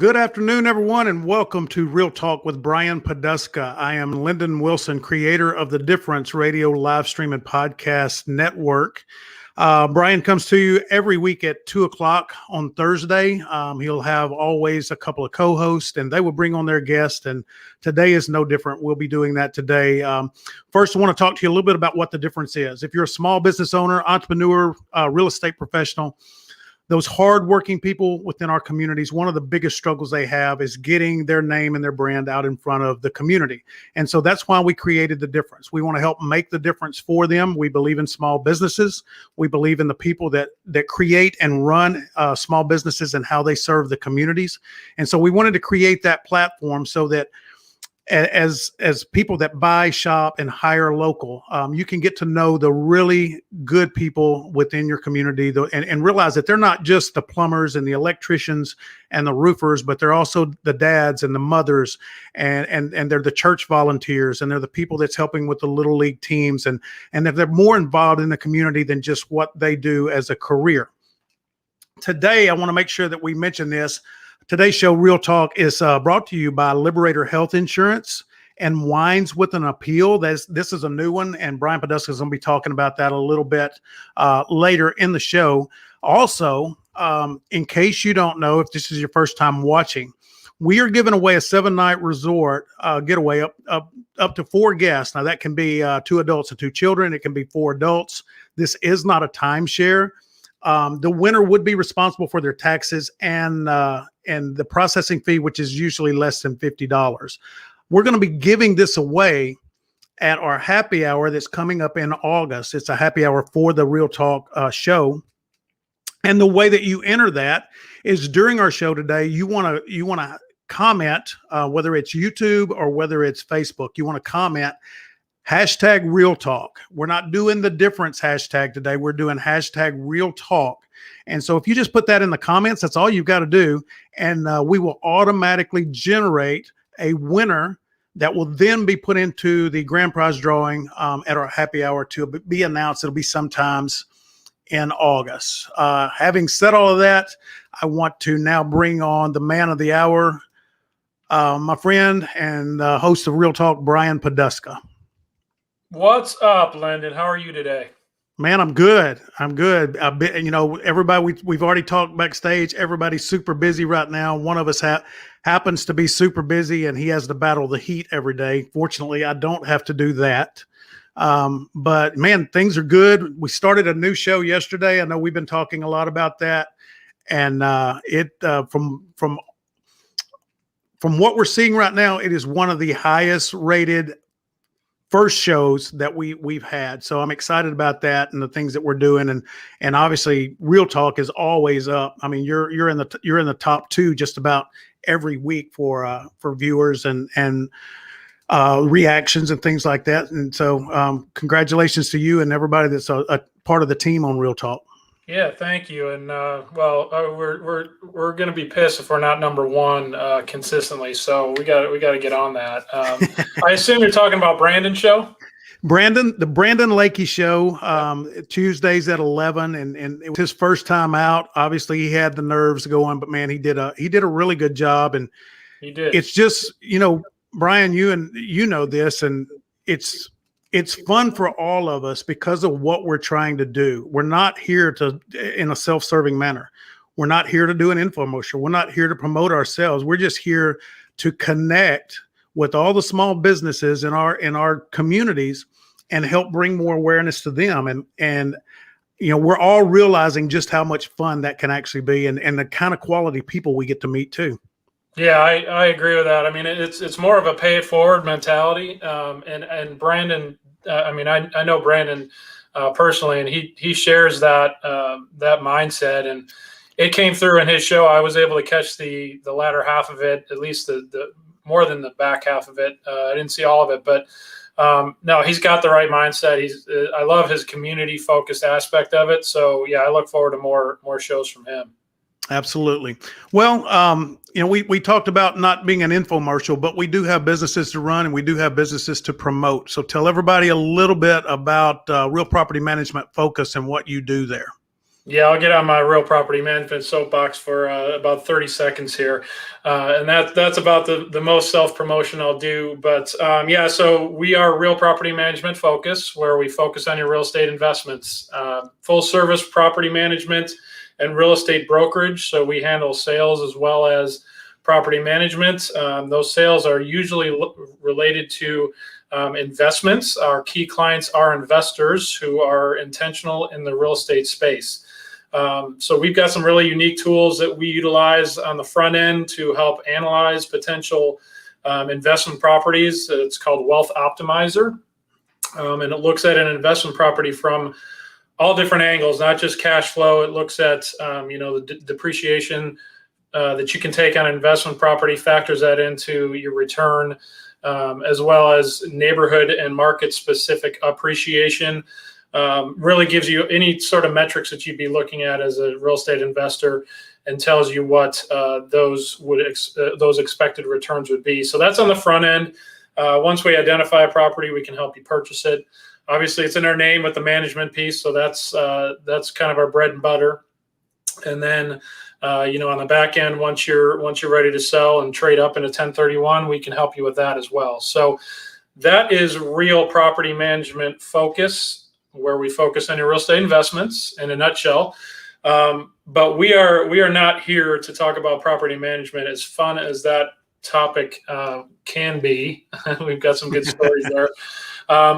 Good afternoon, everyone, and welcome to Real Talk with Brian Poduska. I am Lyndon Wilson, creator of the Difference Radio live stream and podcast network. Brian comes to you every week at 2 o'clock on Thursday. He'll have always a couple of co-hosts, and they will bring on their guests, and today is no different. We'll be doing that today. First, I want to talk to you a little bit about what the difference is. If you're a small business owner, entrepreneur, real estate professional, those hardworking people within our communities, one of the biggest struggles they have is getting their name and their brand out in front of the community. And so that's why we created the difference. We want to help make the difference for them. We believe in small businesses. We believe in the people that create and run small businesses and how they serve the communities. And so we wanted to create that platform so that as people that buy, shop, and hire local, you can get to know the really good people within your community and realize that they're not just the plumbers and the electricians and the roofers, but they're also the dads and the mothers and they're the church volunteers, and they're the people that's helping with the little league teams, and that they're more involved in the community than just what they do as a career. Today, I want to make sure that we mention this. Today's show, Real Talk, is brought to you by Liberator Health Insurance and Wines with an Appeal. This is a new one, and Brian Poduska is going to be talking about that a little bit later in the show. Also, in case you don't know, if this is your first time watching, we are giving away a 7-night resort getaway up to 4 guests. Now, that can be 2 adults and 2 children. It can be 4 adults. This is not a timeshare. The winner would be responsible for their taxes and the processing fee, which is usually less than $50. We're going to be giving this away at our happy hour that's coming up in August. It's a happy hour for the Real Talk show. And the way that you enter that is during our show today, you want to comment, whether it's YouTube or whether it's Facebook. You want to comment hashtag Real Talk. We're not doing the difference hashtag today. We're doing hashtag Real Talk. And so if you just put that in the comments, that's all you've got to do. And we will automatically generate a winner that will then be put into the grand prize drawing at our happy hour to be announced. It'll be sometimes in August. Having said all of that, I want to now bring on the man of the hour, my friend and host of Real Talk, Brian Poduska. What's up, Lyndon? How are you today? Man, I'm good. Everybody, we've already talked backstage. Everybody's super busy right now. One of us happens to be super busy, and he has to battle the heat every day. Fortunately, I don't have to do that. But man, things are good. We started a new show yesterday. I know we've been talking a lot about that, and from what we're seeing right now, it is one of the highest rated first shows that we've had. So I'm excited about that and the things that we're doing. And obviously Real Talk is always up. I mean, you're in the top 2 just about every week for viewers and reactions and things like that. And so congratulations to you and everybody that's a part of the team on Real Talk. Yeah, thank you. And we're going to be pissed if we're not number 1 consistently. So we got to get on that. I assume you're talking about Brandon's show. The Brandon Lakey show, Tuesdays at 11, and it was his first time out. Obviously, he had the nerves going, but man, he did a really good job. And he did. It's just, Brian, you know this, and it's fun for all of us because of what we're trying to do. We're not here in a self-serving manner. We're not here to do an infomercial. We're not here to promote ourselves. We're just here to connect with all the small businesses in our communities and help bring more awareness to them. And we're all realizing just how much fun that can actually be, and the kind of quality people we get to meet too. Yeah, I agree with that. I mean, it's more of a pay it forward mentality. And Brandon, I know Brandon personally, and he shares that mindset, and it came through in his show. I was able to catch the latter half of it, at least the more than the back half of it. I didn't see all of it, but no, he's got the right mindset. I love his community focused aspect of it. So yeah, I look forward to more shows from him. Absolutely. Well, we talked about not being an infomercial, but we do have businesses to run and we do have businesses to promote. So tell everybody a little bit about Real Property Management Focus and what you do there. Yeah, I'll get on my real property management soapbox for about 30 seconds here. And that's about the most self-promotion I'll do. But yeah, so we are real property management focus, where we focus on your real estate investments, full service property management and real estate brokerage. So we handle sales as well as property management. Those sales are usually related to investments. Our key clients are investors who are intentional in the real estate space. So we've got some really unique tools that we utilize on the front end to help analyze potential investment properties. It's called Wealth Optimizer. And it looks at an investment property from all different angles, not just cash flow. It looks at, the depreciation that you can take on an investment property, factors that into your return, as well as neighborhood and market specific appreciation. Really gives you any sort of metrics that you'd be looking at as a real estate investor, and tells you what those expected returns would be. So that's on the front end. Once we identify a property, we can help you purchase it. Obviously, it's in our name with the management piece, so that's kind of our bread and butter. And then on the back end, once you're ready to sell and trade up into 1031, we can help you with that as well. So that is real property management focus, where we focus on your real estate investments in a nutshell. But we are not here to talk about property management, as fun as that topic can be. We've got some good stories there.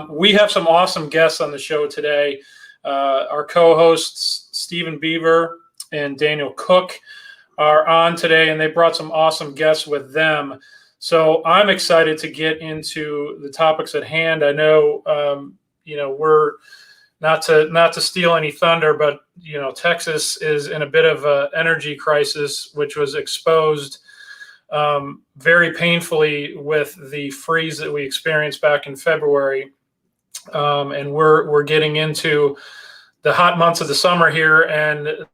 We have some awesome guests on the show today. Our co-hosts, Steven Beaver and Daniel Cook, are on today, and they brought some awesome guests with them. So I'm excited to get into the topics at hand. I know, we're not to steal any thunder, but Texas is in a bit of an energy crisis, which was exposed very painfully with the freeze that we experienced back in February. And we're getting into the hot months of the summer here, and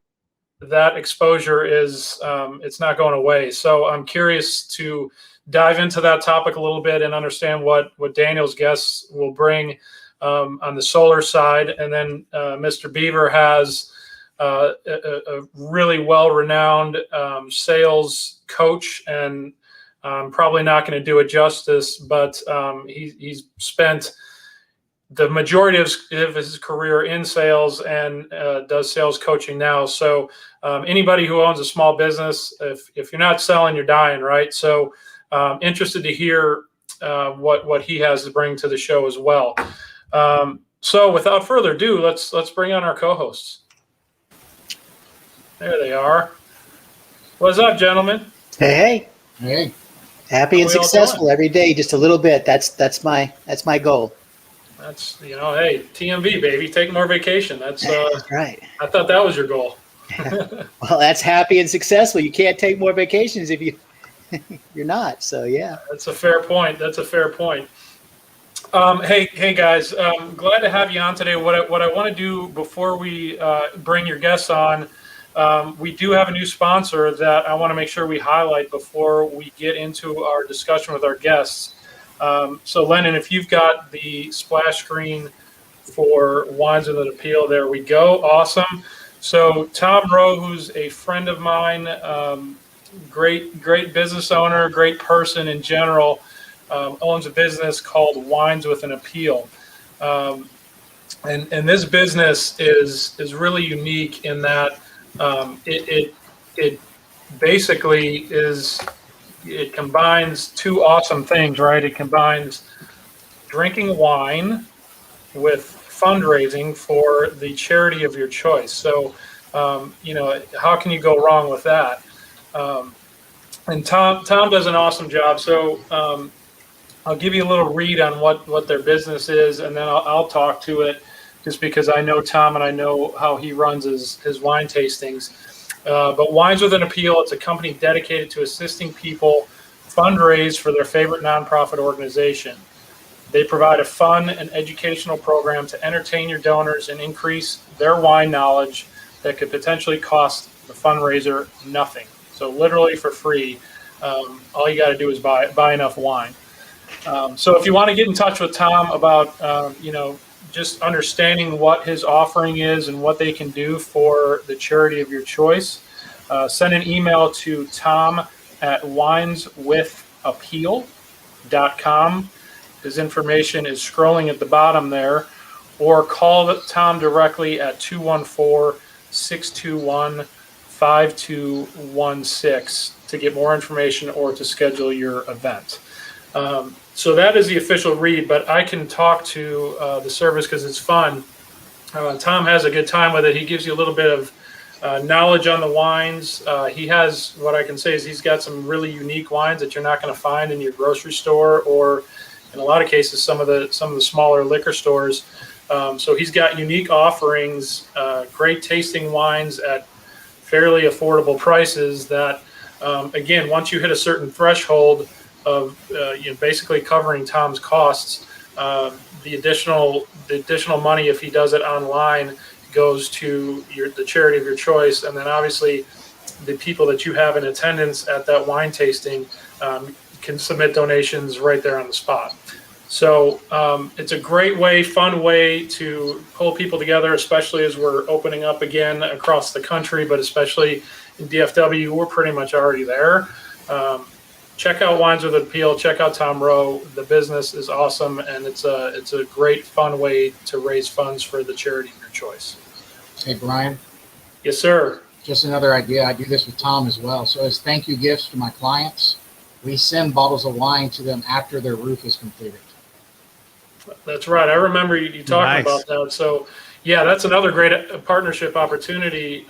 that exposure is it's not going away. So I'm curious to dive into that topic a little bit and understand what Daniel's guests will bring on the solar side. And then Mr. Beaver has a really well-renowned sales coach, and I'm probably not going to do it justice, but he's spent the majority of his career in sales and does sales coaching now. So anybody who owns a small business, if you're not selling, you're dying, right? So interested to hear what he has to bring to the show as well. So without further ado, let's bring on our co-hosts. There they are. What's up, gentlemen? Hey. Happy and How we all successful every day, just a little bit. That's my goal. That's hey, TMV baby, take more vacation. That's right. I thought that was your goal. Well, that's happy and successful. You can't take more vacations if you're not. So yeah. That's a fair point. Hey guys, glad to have you on today. What I want to do before we bring your guests on, we do have a new sponsor that I want to make sure we highlight before we get into our discussion with our guests. So Lennon, if you've got the splash screen for Wines with an Appeal, there we go. Awesome. So Tom Rowe, who's a friend of mine, great business owner, great person in general, owns a business called Wines with an Appeal. And this business is really unique in that it basically it combines two awesome things, right? It combines drinking wine with fundraising for the charity of your choice. So, how can you go wrong with that? And Tom does an awesome job. So I'll give you a little read on what their business is, and then I'll talk to it, just because I know Tom and I know how he runs his wine tastings. But Wines with an Appeal, it's a company dedicated to assisting people fundraise for their favorite nonprofit organization. They provide a fun and educational program to entertain your donors and increase their wine knowledge that could potentially cost the fundraiser nothing. So literally for free, all you got to do is buy enough wine. So if you want to get in touch with Tom about just understanding what his offering is and what they can do for the charity of your choice, send an email to tom@wineswithappeal.com. His information is scrolling at the bottom there, or call Tom directly at 214-621-5216 to get more information or to schedule your event. So that is the official read, but I can talk to the service because it's fun. Tom has a good time with it. He gives you a little bit of knowledge on the wines. He has, what I can say is he's got some really unique wines that you're not going to find in your grocery store, or in a lot of cases, some of the smaller liquor stores. So he's got unique offerings, great tasting wines at fairly affordable prices that, again, once you hit a certain threshold of basically covering Tom's costs, the additional money, if he does it online, goes to the charity of your choice. And then obviously the people that you have in attendance at that wine tasting can submit donations right there on the spot. So it's a great way, fun way to pull people together, especially as we're opening up again across the country, but especially in DFW, we're pretty much already there. Check out Wines with Appeal. Check out Tom Rowe. The business is awesome, and it's a great, fun way to raise funds for the charity of your choice. Hey, Brian. Yes, sir. Just another idea. I do this with Tom as well. So as thank you gifts to my clients, we send bottles of wine to them after their roof is completed. That's right. I remember you talking about that. So, yeah, that's another great partnership opportunity.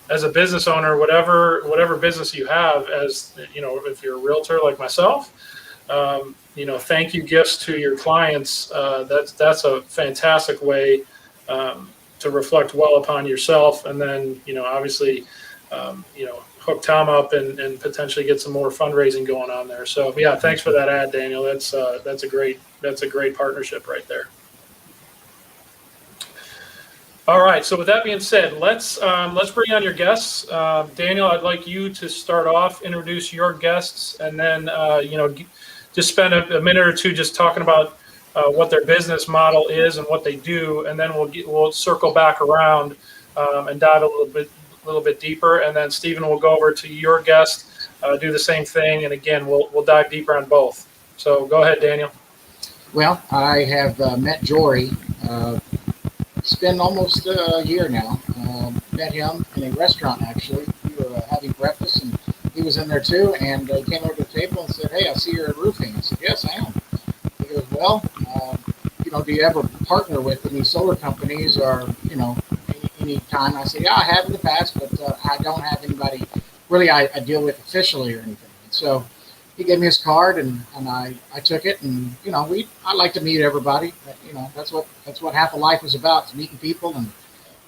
As a business owner, whatever business you have, as you know, if you're a realtor like myself, thank you gifts to your clients. That's a fantastic way to reflect well upon yourself, and then obviously hook Tom up and potentially get some more fundraising going on there. So yeah, thanks for that ad, Daniel. That's a great partnership right there. All right. So with that being said, let's bring on your guests. Daniel, I'd like you to start off, introduce your guests, and then just spend a minute or two just talking about what their business model is and what they do, and then we'll circle back around and dive a little bit deeper, and then Steven will go over to your guest, do the same thing, and again we'll dive deeper on both. So go ahead, Daniel. Well, I have met Jory. It's been almost a year now. Met him in a restaurant, actually. We were having breakfast, and he was in there too, and he came over to the table and said, "Hey, I see you're in roofing." I said, "Yes, I am." He goes, "Well, do you ever partner with any solar companies or, any time?" I said, "Yeah, I have in the past, but I don't have anybody really I deal with officially or anything." And so he gave me his card, and I took it, and I like to meet everybody. That's what half of life is about, is meeting people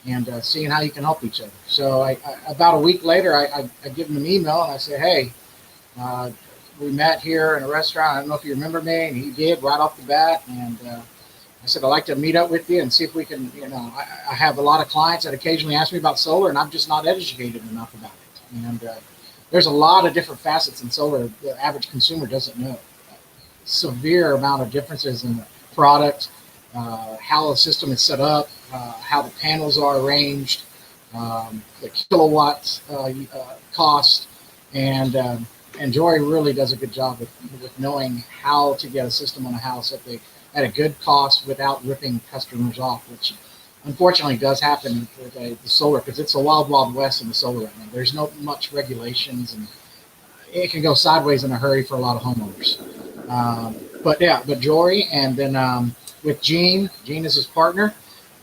and seeing how you can help each other. So about a week later, I give him an email and I said, "Hey, we met here in a restaurant. I don't know if you remember me," and he did right off the bat. And I said, "I'd like to meet up with you and see if we can." I have a lot of clients that occasionally ask me about solar, and I'm just not educated enough about it. And there's a lot of different facets in solar the average consumer doesn't know. Severe amount of differences in the product, how the system is set up, how the panels are arranged, the kilowatts cost, and Jory really does a good job with knowing how to get a system on a house at a good cost without ripping customers off, which unfortunately does happen with the solar, because it's a wild west in the solar right now. There's not much regulations, and it can go sideways in a hurry for a lot of homeowners. But Jory, and then with Gene is his partner,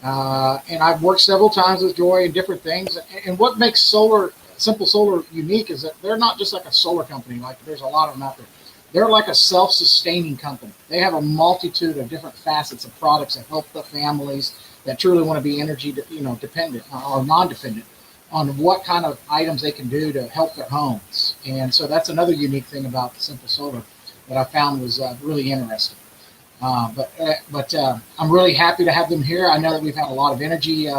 and I've worked several times with Jory in different things. And what makes Simple Solar unique is that they're not just like a solar company, like there's a lot of them out there. They're like a self-sustaining company. They have a multitude of different facets of products that help the families that truly want to be energy, dependent or non-dependent on what kind of items they can do to help their homes. And so that's another unique thing about Simple Solar that I found was really interesting. But I'm really happy to have them here. I know that we've had a lot of energy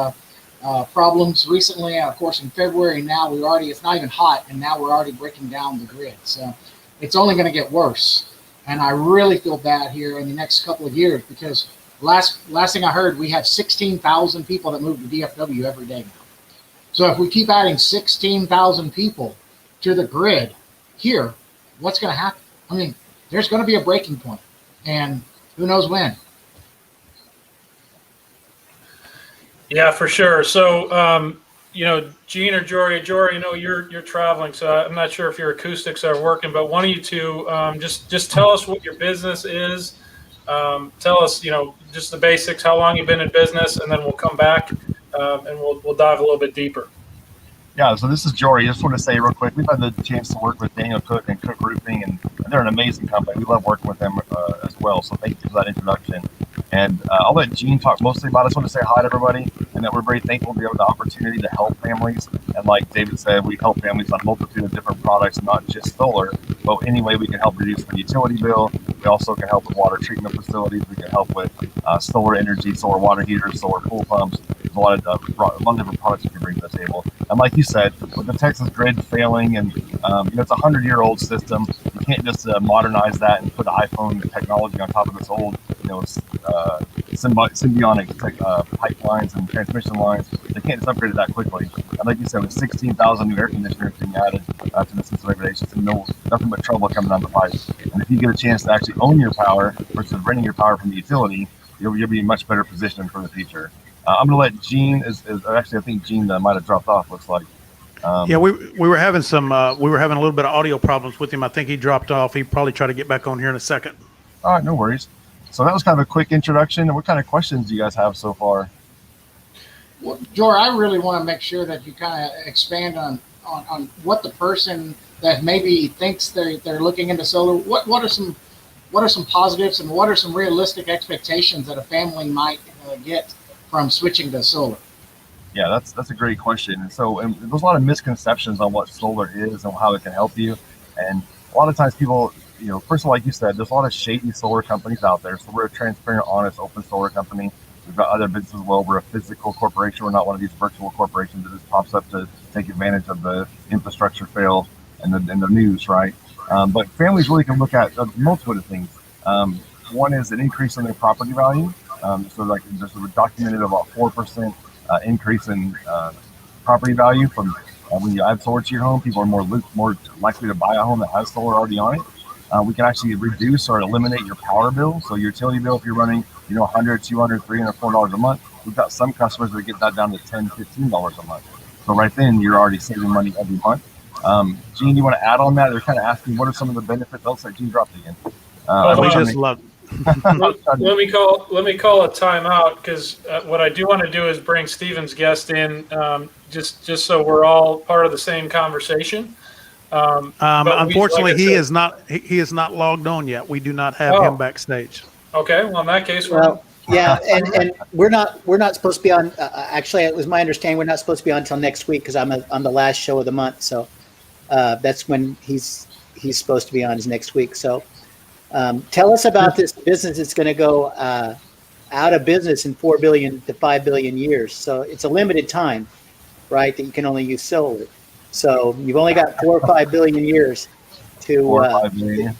problems recently. Of course, in February now, it's not even hot, and now we're already breaking down the grid. So it's only going to get worse. And I really feel bad here in the next couple of years because last thing I heard, we have 16,000 people that move to DFW every day now. So if we keep adding 16,000 people to the grid here, what's going to happen? I mean, there's going to be a breaking point, and who knows when. Yeah, for sure. So, Gene or Jory, you're traveling, so I'm not sure if your acoustics are working, but one of you two, just tell us what your business is. Tell us, just the basics, how long you've been in business, and then we'll come back and we'll dive a little bit deeper. Yeah, so this is Jory. I just want to say real quick, we've had the chance to work with Daniel Cook and Cook Roofing, and they're an amazing company. We love working with them as well, so thank you for that introduction. And I'll let Gene talk mostly about it. I just want to say hi to everybody, and that we're very thankful to be able the opportunity to help families. And like David said, we help families on a multitude of different products, not just solar, but any way we can help reduce the utility bill. We also can help with water treatment facilities. We can help with solar energy, solar water heaters, solar pool pumps. There's a lot of different products we can bring to the table. And like you said, with the Texas grid failing, and it's a 100-year-old system, you can't just modernize that and put iPhone technology on top of this old, symbiotic pipelines and transmission lines. They can't just upgrade it that quickly. And like you said, with 16,000 new air conditioners being added to the system regulation system, nothing but trouble coming down the pipe. And if you get a chance to actually own your power versus renting your power from the utility, you'll be in much better position for the future. I'm going to let Gene I think Gene might have dropped off, looks like. Yeah, we were having a little bit of audio problems with him. I think he dropped off. He probably try to get back on here in a second. All right, no worries. So that was kind of a quick introduction. What kind of questions do you guys have so far? Well, Jory, I really want to make sure that you kind of expand on what the person that maybe thinks they're looking into solar. What are some positives and what are some realistic expectations that a family might get from switching to solar? Yeah, that's a great question. And so there's a lot of misconceptions on what solar is and how it can help you. And a lot of times people, first of all, like you said, there's a lot of shady solar companies out there. So we're a transparent, honest, open solar company. We've got other businesses as well. We're a physical corporation. We're not one of these virtual corporations that just pops up to take advantage of the infrastructure fail and the news, right? But families really can look at multiple things. One is an increase in their property value. So like there's a documented about 4% increase in property value from when you add solar to your home. People are more likely to buy a home that has solar already on it. We can actually reduce or eliminate your power bill. So your utility bill, if you're running, $100, $200, $300, $400 a month, we've got some customers that get that down to $10, $15 a month. So right then you're already saving money every month. Gene, you want to add on that? They're kind of asking what are some of the benefits. Looks like Gene dropped again. We just love. let me call a timeout because what I do want to do is bring Steven's guest in, just so we're all part of the same conversation. Unfortunately, he is not logged on yet. We do not have him backstage. Okay, well in that case, yeah, and we're not supposed to be on. Actually, it was my understanding we're not supposed to be on until next week because I'm on the last show of the month. So that's when he's supposed to be on is next week. So. Tell us about this business that's going to go out of business in 4 billion to 5 billion years. So it's a limited time, right, that you can only use solar. So you've only got 4 or 5 billion years to 4 or 5 million.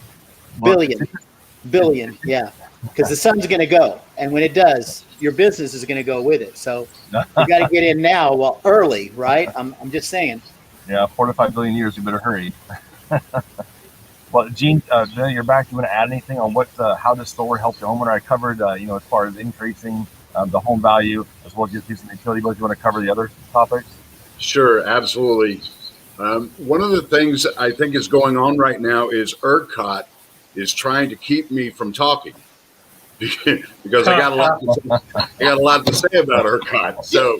billion, yeah, because the sun's going to go, and when it does, your business is going to go with it. So you got to get in now, early, right? I'm just saying. Yeah, 4 to 5 billion years. You better hurry. Well, Gene, you're back. You want to add anything on how does solar help your homeowner? I covered, as far as increasing the home value as well as using the utility bills. You want to cover the other topics? Sure, absolutely. One of the things I think is going on right now is ERCOT is trying to keep me from talking because I got a lot to say about ERCOT. So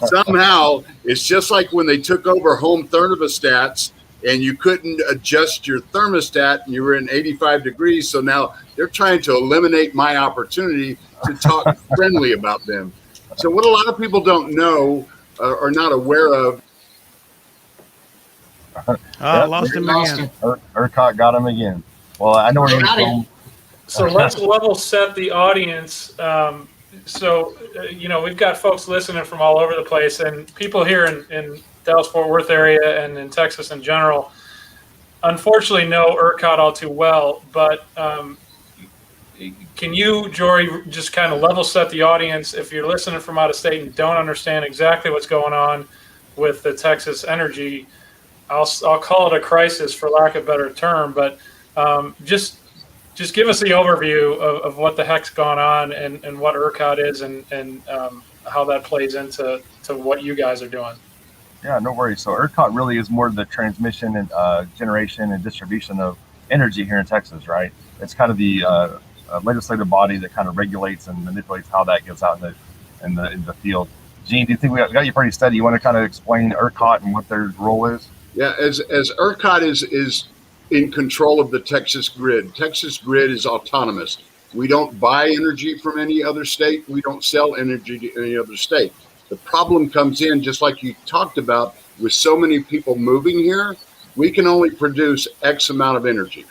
somehow it's just like when they took over home thermostats. And you couldn't adjust your thermostat, and you were in 85 degrees. So now they're trying to eliminate my opportunity to talk friendly about them. So what a lot of people don't know or not aware of. Lost him again. ERCOT got him again. Well, I know where you're going. So let's level set the audience. We've got folks listening from all over the place, and people here in Dallas-Fort Worth area and in Texas in general. unfortunately know ERCOT all too well, but can you, Jory, just kind of level set the audience if you're listening from out of state and don't understand exactly what's going on with the Texas energy? I'll call it a crisis for lack of a better term, but just give us the overview of what the heck's gone on and what ERCOT is and how that plays into what you guys are doing. Yeah, no worries. So ERCOT really is more the transmission and generation and distribution of energy here in Texas, right? It's kind of the legislative body that kind of regulates and manipulates how that gets out in the field. Gene, do you think we got you pretty steady? You want to kind of explain ERCOT and what their role is? Yeah, as ERCOT is in control of the Texas grid. Texas grid is autonomous. We don't buy energy from any other state. We don't sell energy to any other state. The problem comes in, just like you talked about, with so many people moving here, we can only produce X amount of energy.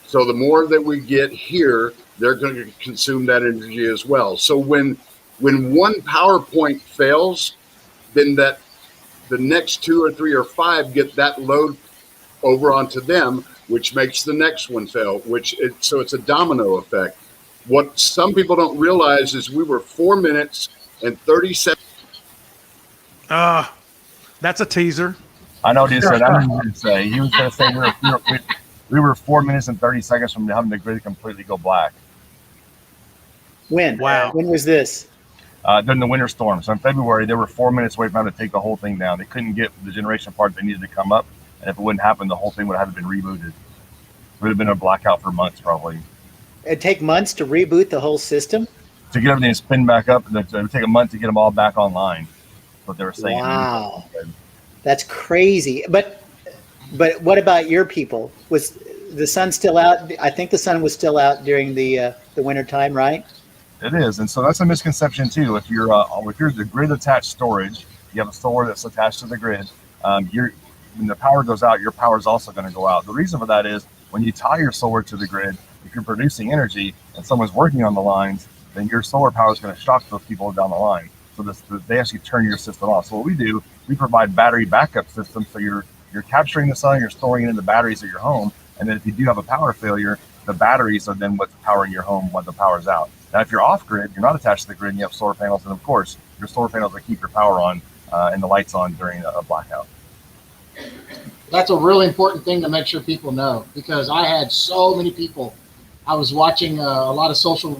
So the more that we get here, they're going to consume that energy as well. So when one power point fails, then the next 2 or 3 or 5 get that load over onto them, which makes the next one fail, so it's a domino effect. What some people don't realize is we were 4 minutes and 30 seconds. That's a teaser. I know what he said. I didn't want to say. He was going to say we were 4 minutes and 30 seconds from having the grid completely go black. When? Wow. When was this? During the winter storm. So in February, they were 4 minutes away from having to take the whole thing down. They couldn't get the generation part they needed to come up. And if it wouldn't happen, the whole thing would have been rebooted. It would have been a blackout for months, probably. It'd take months to reboot the whole system? To get everything to spin back up, it would take a month to get them all back online. That's what they were saying. Wow. That's crazy. But what about your people? Was the sun still out? I think the sun was still out during the winter time, right? It is, and so that's a misconception too. If you're the grid attached storage, you have a solar that's attached to the grid. When the power goes out, your power is also going to go out. The reason for that is when you tie your solar to the grid, if you're producing energy and someone's working on the lines, then your solar power is going to shock those people down the line. So they actually turn your system off. So what we do, we provide battery backup systems. So you're capturing the sun, you're storing it in the batteries at your home, and then if you do have a power failure, the batteries are then what's powering your home when the power's out. Now, if you're off grid, you're not attached to the grid, and you have solar panels, and of course, your solar panels will keep your power on and the lights on during a blackout. That's a really important thing to make sure people know, because I had so many people. I was watching a lot of social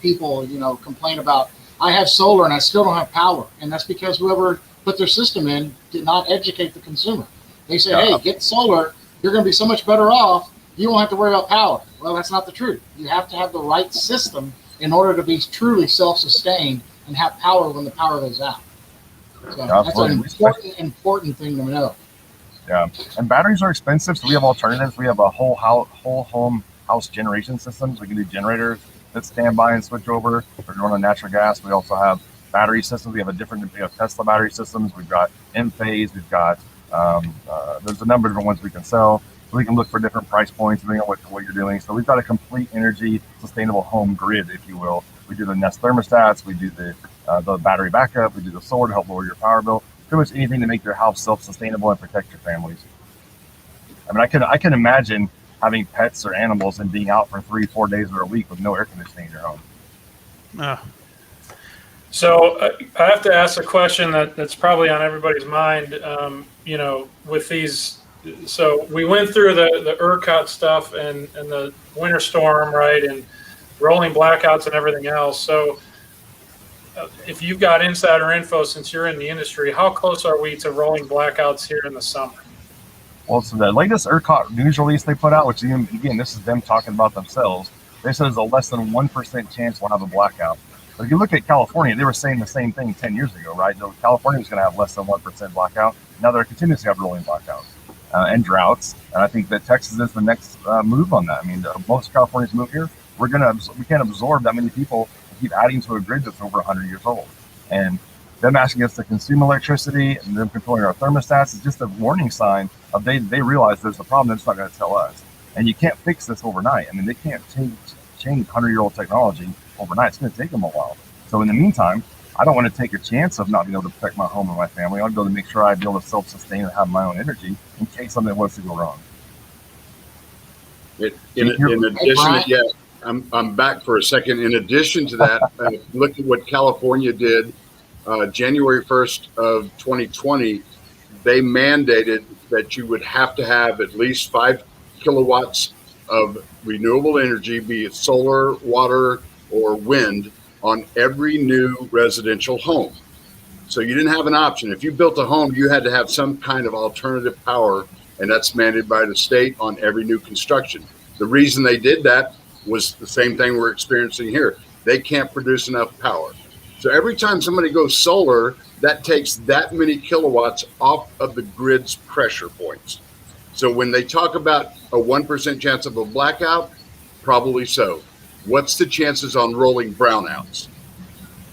people, complain about, I have solar and I still don't have power. And that's because whoever put their system in did not educate the consumer. They say, hey, get solar. You're going to be so much better off. You won't have to worry about power. Well, that's not the truth. You have to have the right system in order to be truly self-sustained and have power when the power goes out. So that's an important thing to know. Yeah, and batteries are expensive, so we have alternatives. We have a whole home house generation systems. We can do generators that stand by and switch over. If we're on natural gas, we also have battery systems. We have Tesla battery systems. We've got Enphase. We've got there's a number of different ones we can sell. So we can look for different price points depending on what you're doing. So we've got a complete energy sustainable home grid, if you will. We do the Nest thermostats. We do the battery backup. We do the solar to help lower your power bill. Pretty much anything to make your house self-sustainable and protect your families. I mean, I can imagine having pets or animals and being out for 3-4 days or a week with no air conditioning in your home. So I have to ask a question that's probably on everybody's mind. With these, so we went through the ERCOT stuff and the winter storm, right, and rolling blackouts and everything else. So if you've got insider info, since you're in the industry, how close are we to rolling blackouts here in the summer? Well, so the latest ERCOT news release they put out, which again, this is them talking about themselves. They said there's a less than 1% chance we'll have a blackout. But if you look at California, they were saying the same thing 10 years ago, right? So California was going to have less than 1% blackout. Now they're continuing to have rolling blackouts and droughts. And I think that Texas is the next move on that. I mean, most Californians move here. We can't absorb that many people and keep adding to a grid that's over 100 years old. And them asking us to consume electricity and them controlling our thermostats is just a warning sign of they realize there's a problem. They're just not going to tell us. And you can't fix this overnight. I mean, they can't change 100-year-old technology overnight. It's going to take them a while. So in the meantime, I don't want to take a chance of not being able to protect my home and my family. I'll be able to make sure I be able to self-sustain and have my own energy in case something was to go wrong. In addition, yeah, I'm back for a second. In addition to that, look at what California did. January 1st of 2020, they mandated that you would have to have at least 5 kilowatts of renewable energy, be it solar, water, or wind, on every new residential home. So you didn't have an option. If you built a home, you had to have some kind of alternative power, and that's mandated by the state on every new construction. The reason they did that was the same thing we're experiencing here. They can't produce enough power. So every time somebody goes solar, that takes that many kilowatts off of the grid's pressure points. So when they talk about a 1% chance of a blackout, probably so. What's the chances on rolling brownouts,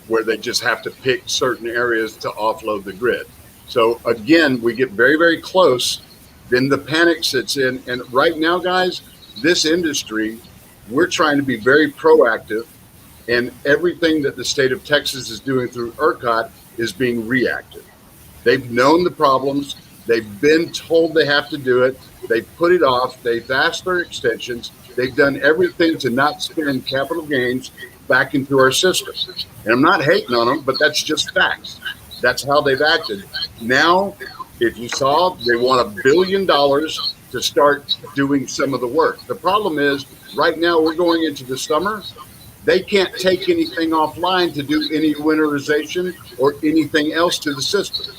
where they just have to pick certain areas to offload the grid? So again, we get very, very close, then the panic sets in. And right now, guys, this industry, we're trying to be very proactive, and everything that the state of Texas is doing through ERCOT is being reactive. They've known the problems. They've been told they have to do it. They've put it off. They've asked for extensions. They've done everything to not spend capital gains back into our system. And I'm not hating on them, but that's just facts. That's how they've acted. Now, if you saw, they want $1 billion to start doing some of the work. The problem is, right now we're going into the summer. They can't take anything offline to do any winterization or anything else to the system.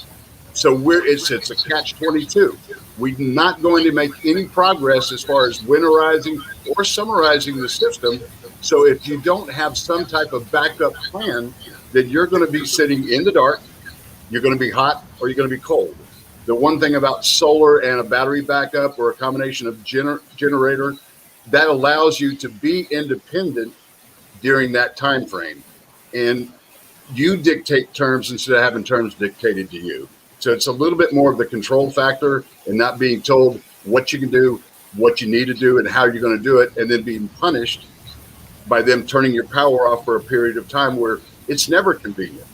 So it's a catch-22. We're not going to make any progress as far as winterizing or summarizing the system. So if you don't have some type of backup plan, then you're going to be sitting in the dark. You're going to be hot or you're going to be cold. The one thing about solar and a battery backup or a combination of generator, that allows you to be independent during that time frame. And you dictate terms instead of having terms dictated to you. So it's a little bit more of the control factor and not being told what you can do, what you need to do, and how you're going to do it, and then being punished by them turning your power off for a period of time where it's never convenient.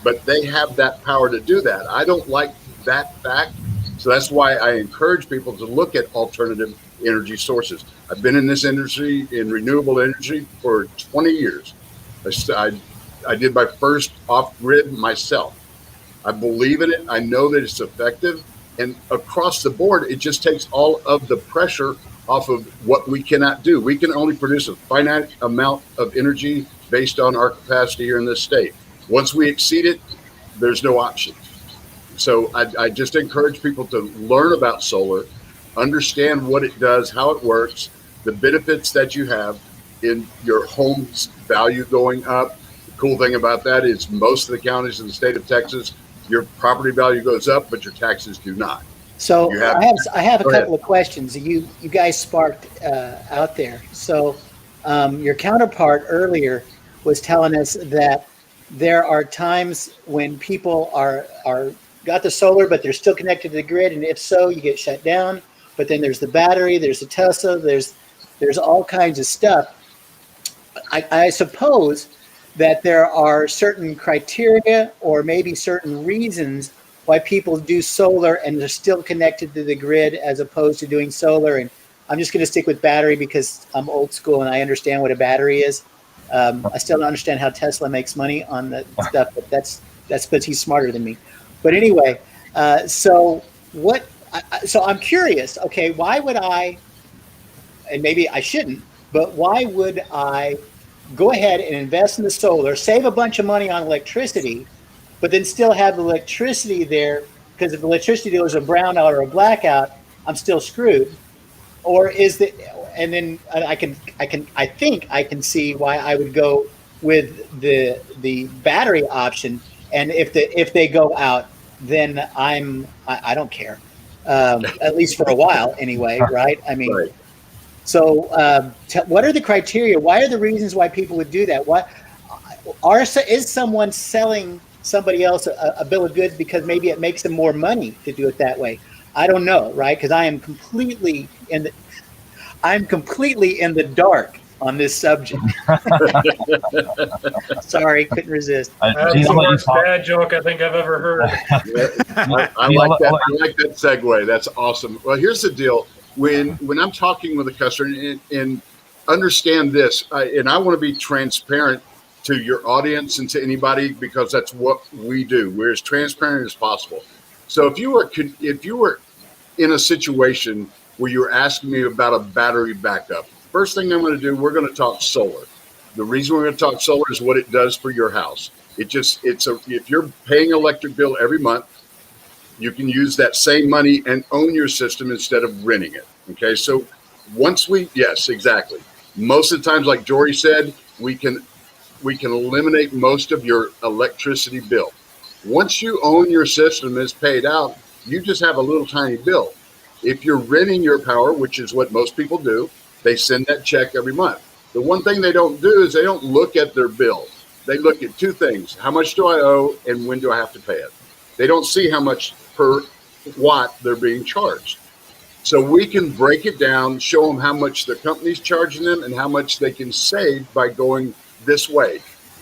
But they have that power to do that. I don't like that fact. So that's why I encourage people to look at alternative energy sources. I've been in this industry, in renewable energy, for 20 years. I did my first off-grid myself. I believe in it. I know that it's effective. And across the board, it just takes all of the pressure off of what we cannot do. We can only produce a finite amount of energy based on our capacity here in this state. Once we exceed it, there's no option. So I just encourage people to learn about solar, understand what it does, how it works, the benefits that you have in your home's value going up. The cool thing about that is most of the counties in the state of Texas, your property value goes up, but your taxes do not. So I have a couple of questions you guys sparked out there. So your counterpart earlier was telling us that there are times when people are got the solar, but they're still connected to the grid, and if so, you get shut down. But then there's the battery, there's the Tesla, there's all kinds of stuff. I suppose that there are certain criteria or maybe certain reasons why people do solar and they're still connected to the grid as opposed to doing solar. And I'm just going to stick with battery because I'm old school and I understand what a battery is. I still don't understand how Tesla makes money on the stuff, but that's because he's smarter than me. But anyway, so I'm curious, okay, why would I, and maybe I shouldn't, but why would I go ahead and invest in the solar, save a bunch of money on electricity, but then still have the electricity there? Because if the electricity there was a brownout or a blackout, I'm still screwed. Or is the, and then I think I can see why I would go with the battery option. And if they go out, then I don't care, at least for a while anyway, right? I mean, right. So what are the criteria? Why are the reasons why people would do that? Is someone selling somebody else a bill of goods because maybe it makes them more money to do it that way? I don't know, right? Because I'm completely in the dark on this subject. Sorry, couldn't resist. That's the worst bad joke I think I've ever heard. I like that segue. That's awesome. Well, here's the deal. when I'm talking with a customer, and understand this, and I want to be transparent to your audience and to anybody, because that's what we do. We're as transparent as possible. So if you were in a situation where you're asking me about a battery backup, first thing I'm going to do, we're going to talk solar. The reason we're going to talk solar is what it does for your house. If you're paying electric bill every month, you can use that same money and own your system instead of renting it. Okay, so yes, exactly. Most of the times, like Jory said, we can eliminate most of your electricity bill. Once you own your system and it's paid out, you just have a little tiny bill. If you're renting your power, which is what most people do, they send that check every month. The one thing they don't do is they don't look at their bill. They look at two things: how much do I owe and when do I have to pay it? They don't see how much per watt they're being charged. So we can break it down, show them how much the company's charging them and how much they can save by going this way,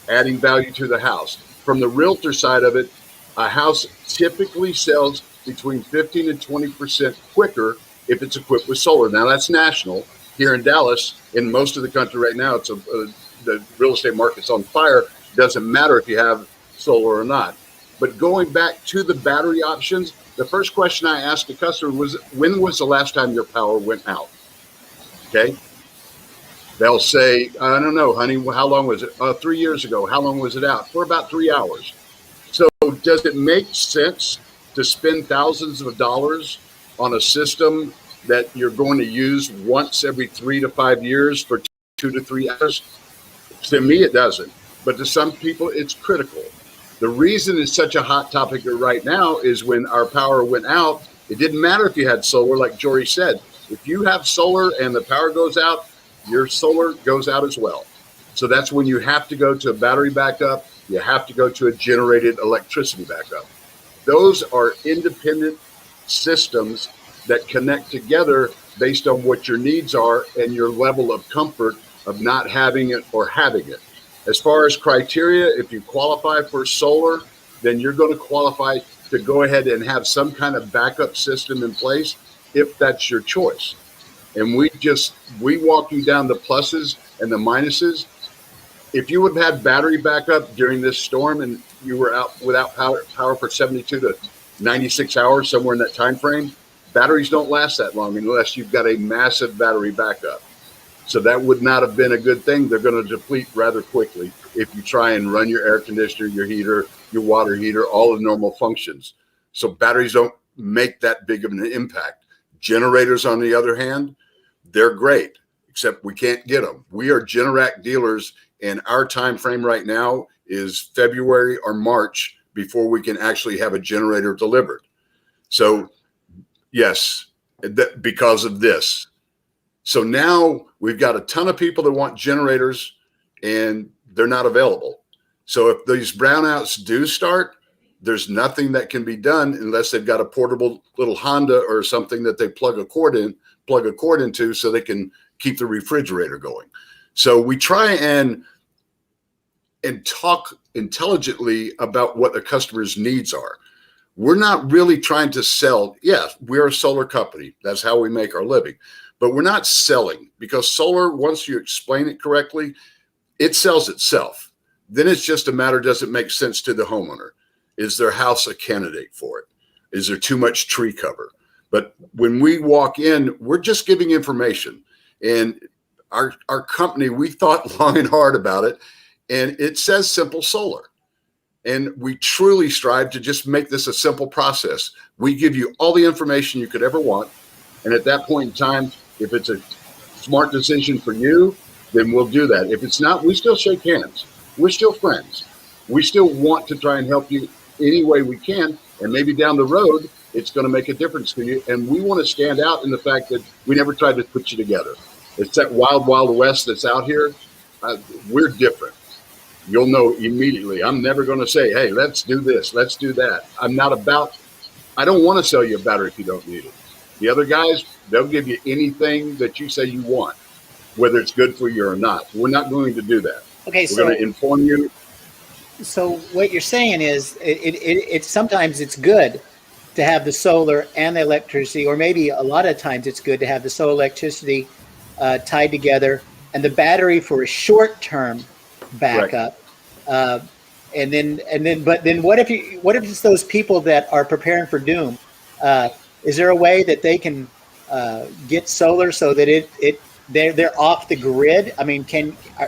adding value to the house. From the realtor side of it, a house typically sells between 15 and 20% quicker if it's equipped with solar. Now, that's national. Here in Dallas, in most of the country right now, the real estate market's on fire. Doesn't matter if you have solar or not. But going back to the battery options, the first question I asked the customer was, when was the last time your power went out? Okay. They'll say, I don't know, honey, how long was it? 3 years ago. How long was it out? For about 3 hours. So does it make sense to spend thousands of dollars on a system that you're going to use once every 3 to 5 years for 2 to 3 hours? To me, it doesn't. But to some people, it's critical. The reason it's such a hot topic right now is when our power went out, it didn't matter if you had solar, like Jory said. If you have solar and the power goes out, your solar goes out as well. So that's when you have to go to a battery backup. You have to go to a generated electricity backup. Those are independent systems that connect together based on what your needs are and your level of comfort of not having it or having it. As far as criteria, if you qualify for solar, then you're going to qualify to go ahead and have some kind of backup system in place if that's your choice. And we walk you down the pluses and the minuses. If you would have had battery backup during this storm and you were out without power for 72 to 96 hours, somewhere in that time frame, batteries don't last that long unless you've got a massive battery backup. So that would not have been a good thing. They're going to deplete rather quickly if you try and run your air conditioner, your heater, your water heater, all the normal functions. So batteries don't make that big of an impact. Generators, on the other hand, they're great, except we can't get them. We are Generac dealers, and our time frame right now is February or March before we can actually have a generator delivered. So yes, because of this. So now we've got a ton of people that want generators and they're not available. So if these brownouts do start, there's nothing that can be done unless they've got a portable little Honda or something that they plug a cord into so they can keep the refrigerator going. So we try and talk intelligently about what the customer's needs are. We're not really trying to sell. Yes, we're a solar company. That's how we make our living. But we're not selling, because solar, once you explain it correctly, it sells itself. Then it's just a matter, does it make sense to the homeowner? Is their house a candidate for it? Is there too much tree cover? But when we walk in, we're just giving information. And our company, we thought long and hard about it, and it says simple solar. And we truly strive to just make this a simple process. We give you all the information you could ever want. And at that point in time, if it's a smart decision for you, then we'll do that. If it's not, we still shake hands. We're still friends. We still want to try and help you any way we can. And maybe down the road, it's going to make a difference to you. And we want to stand out in the fact that we never tried to put you together. It's that wild, wild west that's out here. We're different. You'll know immediately. I'm never going to say, hey, let's do this, let's do that. I don't want to sell you a battery if you don't need it. The other guys, they'll give you anything that you say you want, whether it's good for you or not. We're not going to do that. Okay, We're going to inform you. So what you're saying is it sometimes it's good to have the solar and the electricity, or maybe a lot of times it's good to have the solar electricity tied together and the battery for a short-term backup. But then what if it's those people that are preparing for doom? Is there a way that they can get solar so that they're off the grid? I mean,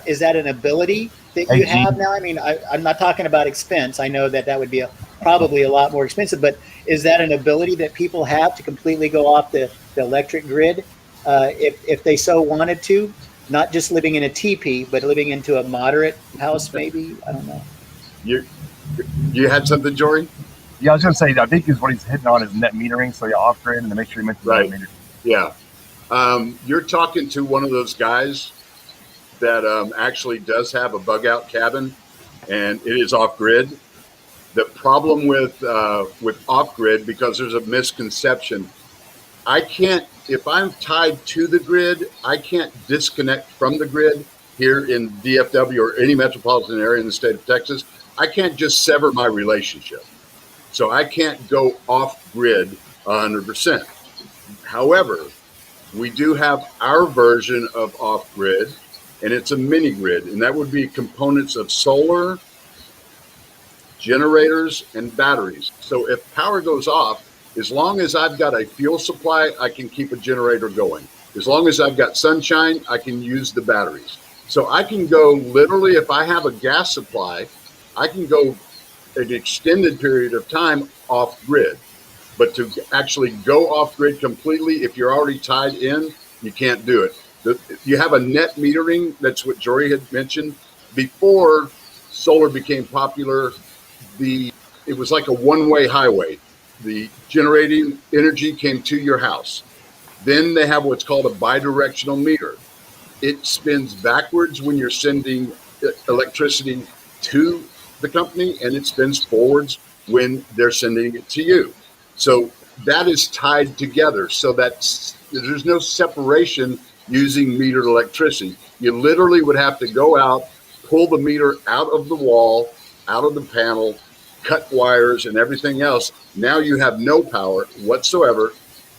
is that an ability that you have now? I mean, I'm not talking about expense. I know that would be probably a lot more expensive, but is that an ability that people have to completely go off the electric grid if they so wanted to? Not just living in a teepee, but living into a moderate house, maybe? I don't know. You had something, Jory? Yeah, I was going to say, I think what he's hitting on is net metering, so you're off grid, and to make sure you mention Right. net metering. Yeah. You're talking to one of those guys that actually does have a bug out cabin, and it is off grid. The problem with off grid, because there's a misconception, if I'm tied to the grid, I can't disconnect from the grid here in DFW or any metropolitan area in the state of Texas. I can't just sever my relationship. So I can't go off grid 100%. However, we do have our version of off grid, and it's a mini grid, and that would be components of solar, generators, and batteries. So if power goes off, as long as I've got a fuel supply, I can keep a generator going. As long as I've got sunshine, I can use the batteries. So I can go literally, if I have a gas supply, I can go an extended period of time off grid. But to actually go off grid completely, if you're already tied in, you can't do it. You have a net metering. That's what Jory had mentioned. Before solar became popular, it was like a one-way highway. The generating energy came to your house. Then they have what's called a bidirectional meter. It spins backwards when you're sending electricity to the company, and it spins forwards when they're sending it to you. So that is tied together, so that there's no separation using metered electricity. You literally would have to go out, pull the meter out of the wall, out of the panel, cut wires and everything else. Now you have no power whatsoever,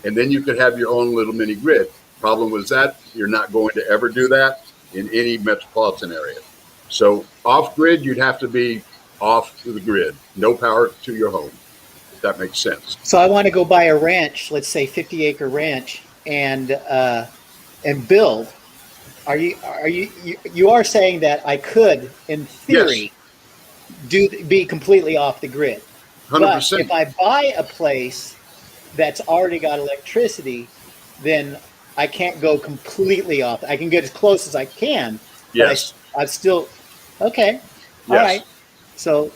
and then you could have your own little mini grid. Problem was that you're not going to ever do that in any metropolitan area. So off grid, you'd have to be off the grid, no power to your home, if that makes sense. So I want to go buy a ranch, let's say 50-acre ranch, and build. You are saying that I could, in theory, be completely off the grid. 100%. But if I buy a place that's already got electricity, then I can't go completely off. I can get as close as I can. Yes. But I'm still okay. All Yes. right. So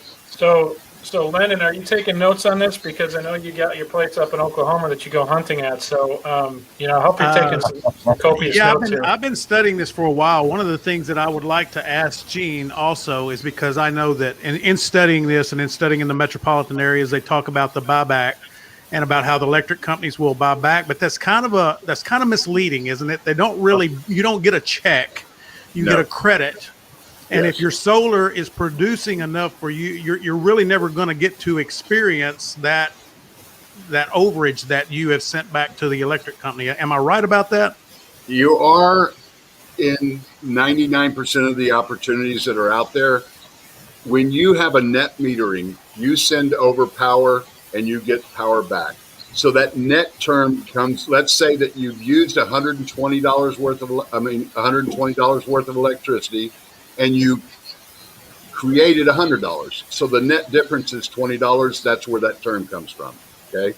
Landon, are you taking notes on this? Because I know you got your place up in Oklahoma that you go hunting at. So, I hope you're taking some copious notes here. I've been studying this for a while. One of the things that I would like to ask Gene also is, because I know that in studying this and in studying in the metropolitan areas, they talk about the buyback and about how the electric companies will buy back, but that's kind of misleading, isn't it? You don't get a check, you get a credit. And if your solar is producing enough for you, you're really never going to get to experience that overage that you have sent back to the electric company. Am I right about that? You are in 99% of the opportunities that are out there. When you have a net metering, you send over power and you get power back. So that net term comes, let's say that you've used $120 worth of electricity, and you created $100. So the net difference is $20. That's where that term comes from. Okay.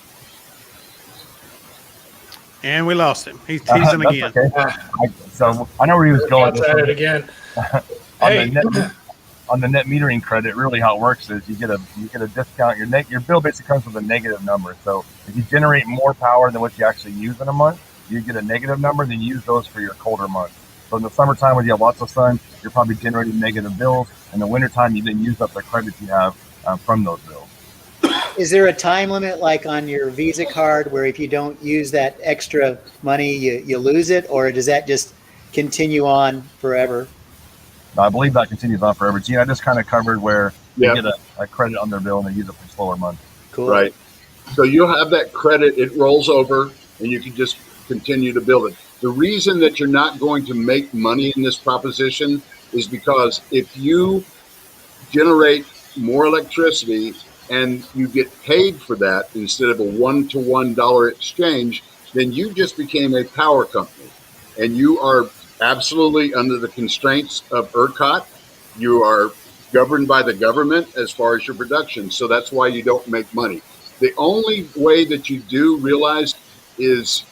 And we lost him. He's teasing again. Okay. So I know where he was going. At it again. On the net metering credit, really how it works is you get a discount. Your bill basically comes with a negative number. So if you generate more power than what you actually use in a month, you get a negative number. Then you use those for your colder months. So in the summertime, when you have lots of sun, you're probably generating negative bills. In the wintertime, you then use up the credits you have from those bills. is there a time limit, like on your Visa card, where if you don't use that extra money, you lose it? Or does that just continue on forever? I believe that continues on forever. Gene, I just kind of covered where they get a credit on their bill and they use it for slower months. Cool. Right. So you'll have that credit, it rolls over, and you can just continue to build it. The reason that you're not going to make money in this proposition is because if you generate more electricity and you get paid for that instead of a $1-to-1 exchange, then you just became a power company. And you are absolutely under the constraints of ERCOT. You are governed by the government as far as your production. So that's why you don't make money. The only way that you do realize is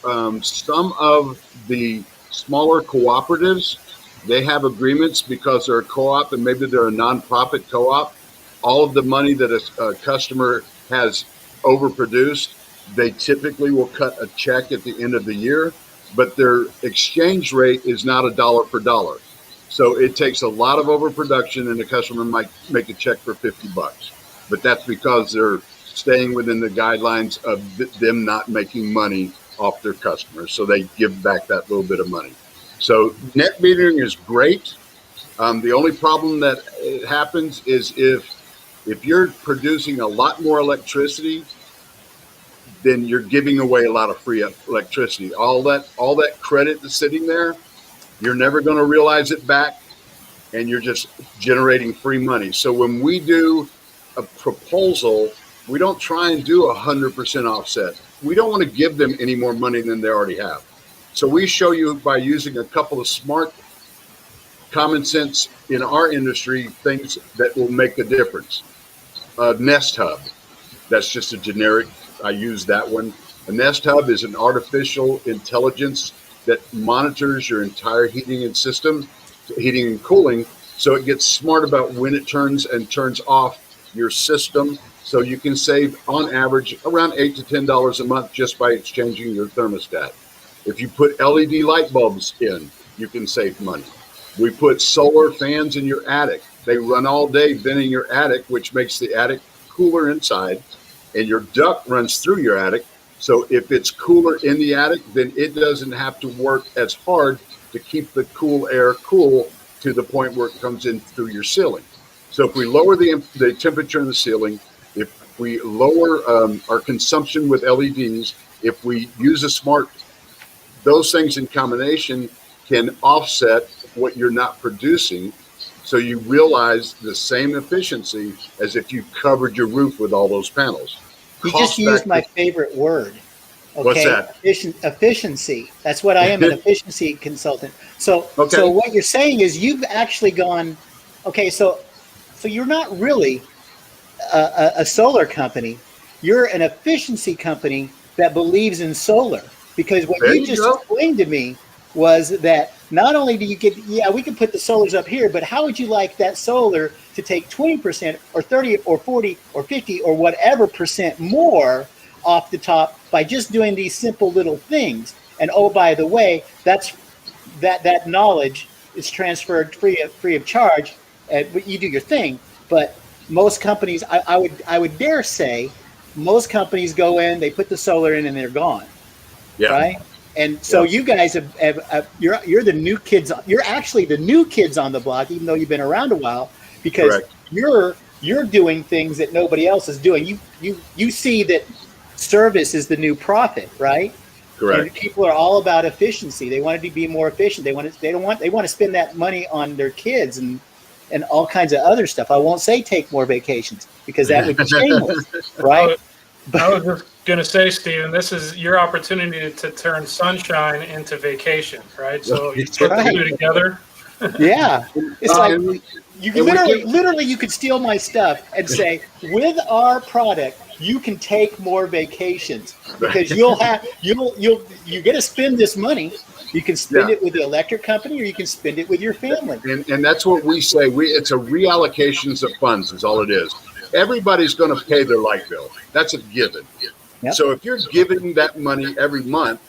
some of the smaller cooperatives, they have agreements because they're a co-op and maybe they're a nonprofit co-op. All of the money that a customer has overproduced, they typically will cut a check at the end of the year, but their exchange rate is not a dollar for dollar. So it takes a lot of overproduction and the customer might make a check for $50, but that's because they're staying within the guidelines of them not making money off their customers. So they give back that little bit of money. So net metering is great. The only problem that happens is if you're producing a lot more electricity, then you're giving away a lot of free electricity. All that credit that's sitting there, you're never going to realize it back, and you're just generating free money. So when we do a proposal, we don't try and do 100% offset. We don't want to give them any more money than they already have. So we show you by using a couple of smart, common sense in our industry, things that will make a difference. Nest Hub, that's just a generic, I use that one. A Nest Hub is an artificial intelligence that monitors your entire heating and cooling, so it gets smart about when it turns off your system. So you can save on average around $8 to $10 a month just by exchanging your thermostat. If you put LED light bulbs in, you can save money. We put solar fans in your attic. They run all day venting your attic, which makes the attic cooler inside, and your duct runs through your attic. So if it's cooler in the attic, then it doesn't have to work as hard to keep the cool air cool to the point where it comes in through your ceiling. So if we lower the temperature in the ceiling, if we lower our consumption with LEDs, if we use a smart, those things in combination can offset what you're not producing. So you realize the same efficiency as if you covered your roof with all those panels. You just used my favorite word. Okay? What's that? Efficiency. That's what I am, an efficiency consultant. So what you're saying is you've actually gone, okay, so you're not really a solar company. You're an efficiency company that believes in solar, because what you just explained to me was that not only do you get, we can put the solars up here, but how would you like that solar to take 20% or 30 or 40 or 50 or whatever percent more off the top by just doing these simple little things? And oh, by the way, that knowledge is transferred free of charge. But you do your thing. But most companies, I would dare say, most companies go in, they put the solar in, and they're gone. Yeah. Right. And so you guys you're the new kids. You're actually the new kids on the block, even though you've been around a while, because you're doing things that nobody else is doing. You see that service is the new profit, right? Correct. And people are all about efficiency. They want to be more efficient. They want to spend that money on their kids and all kinds of other stuff. I won't say take more vacations, because that would be shameless, right? I was just going to say, Steven, this is your opportunity to turn sunshine into vacation, right? So you put the two together. Yeah. It's like you literally you could steal my stuff and say, with our product, you can take more vacations, because you're going to spend this money. You can spend it with the electric company, or you can spend it with your family. And that's what we say. It's a reallocations of funds is all it is. Everybody's going to pay their light bill. That's a given. Yep. So if you're giving that money every month,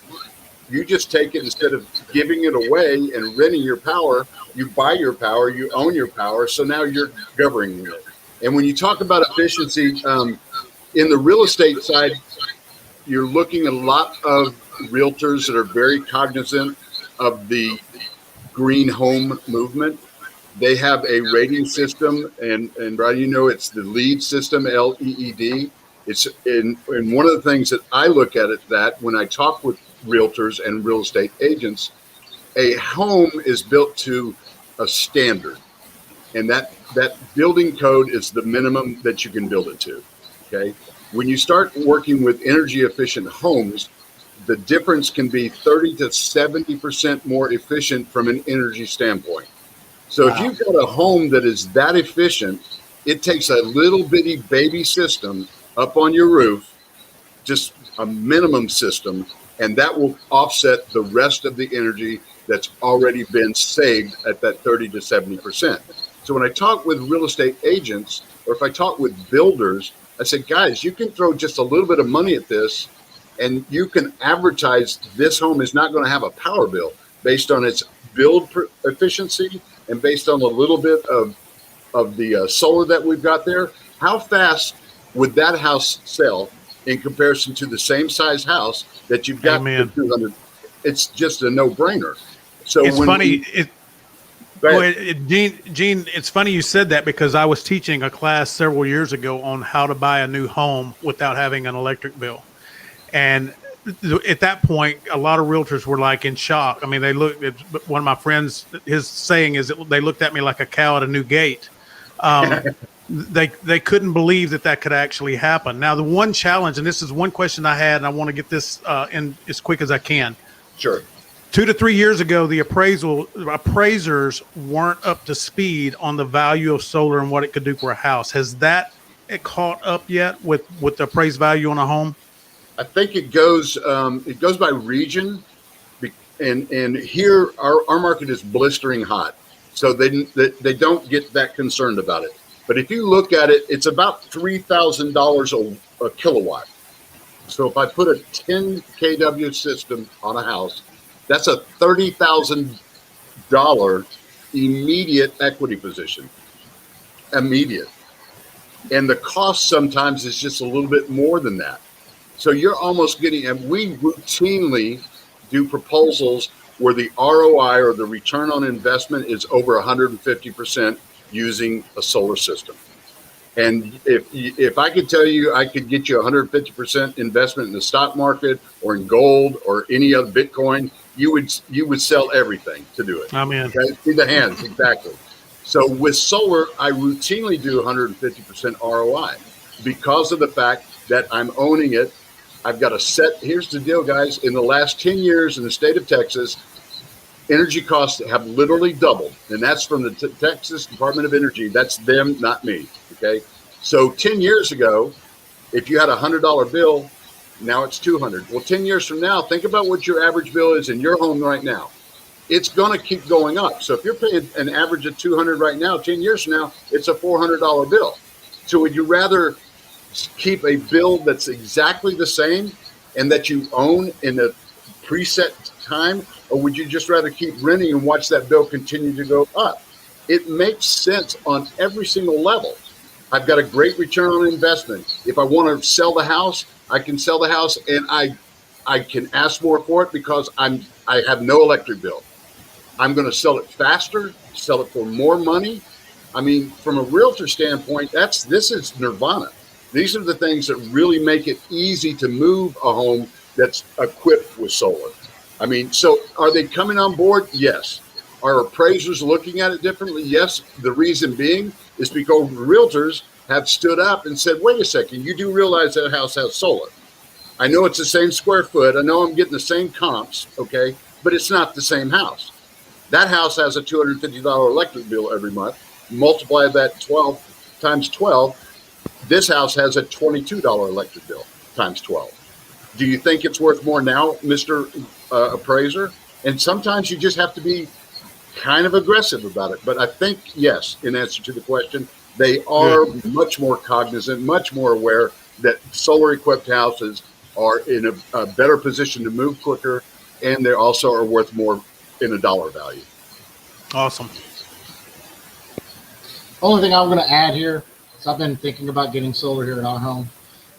you just take it, instead of giving it away and renting your power, you buy your power, you own your power. So now you're governing it. And when you talk about efficiency, in the real estate side, you're looking at a lot of realtors that are very cognizant of the green home movement. They have a rating system, and Brian, it's the LEED system, LEED. It's in one of the things that I look at it that when I talk with realtors and real estate agents, a home is built to a standard, and that building code is the minimum that you can build it to. Okay. When you start working with energy efficient homes, the difference can be 30 to 70% more efficient from an energy standpoint. So if you've got a home that is that efficient, it takes a little bitty baby system up on your roof, just a minimum system, and that will offset the rest of the energy that's already been saved at that 30 to 70%. So when I talk with real estate agents, or if I talk with builders, I say, guys, you can throw just a little bit of money at this, and you can advertise this home is not going to have a power bill based on its build efficiency and based on a little bit of the solar that we've got there. How fast would that house sell in comparison to the same size house that you've got for 200? It's just a no-brainer. So it's funny. Gene, it's funny you said that, because I was teaching a class several years ago on how to buy a new home without having an electric bill. And at that point, a lot of realtors were like in shock. I mean, they looked at one of my friends, his saying is that they looked at me like a cow at a new gate. They couldn't believe that could actually happen. Now, the one challenge, and this is one question I had, and I want to get this in as quick as I can. Sure. 2 to 3 years ago, the appraisers weren't up to speed on the value of solar and what it could do for a house. Has that caught up yet with the appraised value on a home? I think it goes by region, and here our market is blistering hot, so they don't get that concerned about it. But if you look at it, it's about $3,000 a kilowatt. So if I put a 10 kW system on a house, that's a $30,000 immediate equity position. Immediate. And the cost sometimes is just a little bit more than that. So you're almost getting, and we routinely do proposals where the ROI, or the return on investment, is over 150% using a solar system. And if I could tell you I could get you 150% investment in the stock market or in gold or any other Bitcoin, you would sell everything to do it. I'm in. Okay? See the hands, exactly. So with solar, I routinely do 150% ROI because of the fact that I'm owning it. I've got a set. Here's the deal, guys. In the last 10 years in the state of Texas, energy costs have literally doubled. And that's from the Texas Department of Energy. That's them, not me. Okay. So 10 years ago, if you had a $100 bill, now it's $200. Well, 10 years from now, think about what your average bill is in your home right now. It's going to keep going up. So if you're paying an average of $200 right now, 10 years from now, it's a $400 bill. So would you rather keep a bill that's exactly the same and that you own in a preset time, or would you just rather keep renting and watch that bill continue to go up? It makes sense on every single level. I've got a great return on investment. If I want to sell the house, I can sell the house, and I can ask more for it because I have no electric bill. I'm going to sell it faster, sell it for more money. I mean, from a realtor standpoint, this is nirvana. These are the things that really make it easy to move a home that's equipped with solar. I mean, so are they coming on board? Yes. Are appraisers looking at it differently? Yes. The reason being is because realtors have stood up and said, wait a second, you do realize that house has solar. I know it's the same square foot. I know I'm getting the same comps, okay, but it's not the same house. That house has a $250 electric bill every month. Multiply that 12 times 12. This house has a $22 electric bill times 12. Do you think it's worth more now, Mr. Appraiser? And sometimes you just have to be kind of aggressive about it. But I think, yes, in answer to the question, they are much more cognizant, much more aware that solar-equipped houses are in a better position to move quicker, and they also are worth more in a dollar value. Awesome. Only thing I'm going to add here is I've been thinking about getting solar here in our home,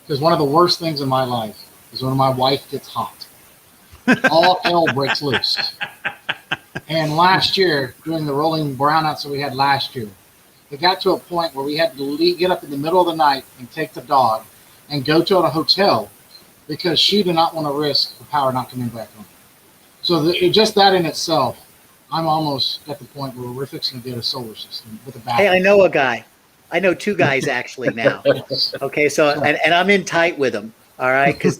because one of the worst things in my life is when my wife gets hot. All hell breaks loose. And last year, during the rolling brownouts that we had last year, it got to a point where we had to get up in the middle of the night and take the dog and go to a hotel because she did not want to risk the power not coming back on. So just that in itself, I'm almost at the point where we're fixing to get a solar system with a battery. Hey, I know a guy. I know two guys actually now. Okay, so and I'm in tight with them. All right, because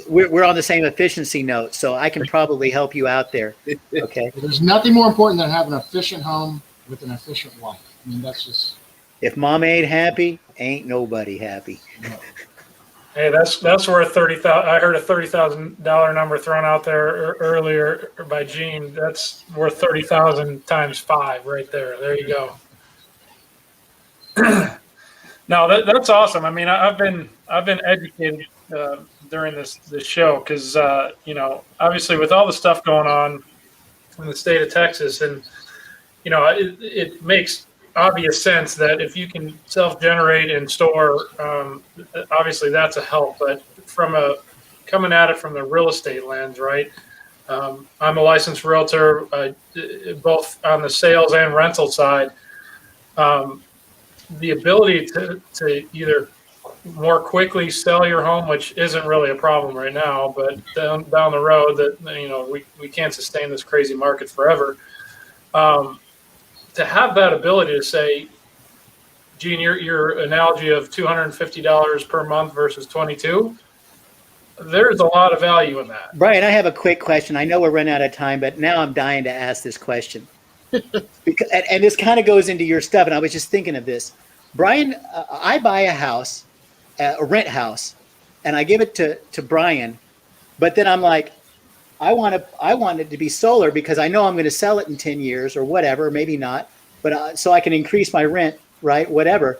we're on the same efficiency note, so I can probably help you out there. Okay. There's nothing more important than having an efficient home with an efficient wife. I mean, that's just. If mom ain't happy, ain't nobody happy. No. Hey, that's worth 30,000. I heard a $30,000 number thrown out there earlier by Gene. That's worth 30,000 times 5 right there. There you go. No, that's awesome. I mean, I've been educated during this show because obviously with all the stuff going on in the state of Texas, and it makes obvious sense that if you can self-generate and store, obviously that's a help. But coming at it from the real estate lens, right? I'm a licensed realtor, both on the sales and rental side. The ability to either more quickly sell your home, which isn't really a problem right now, but down the road that we can't sustain this crazy market forever. To have that ability to say, Gene, your analogy of $250 per month versus $22, there's a lot of value in that. Brian, I have a quick question. I know we're running out of time, but now I'm dying to ask this question. Because, and this kind of goes into your stuff, and I was just thinking of this. Brian, I buy a house, a rent house, and I give it to Brian, but then I'm like, I want it to be solar because I know I'm going to sell it in 10 years or whatever, maybe not, but so I can increase my rent, right? Whatever.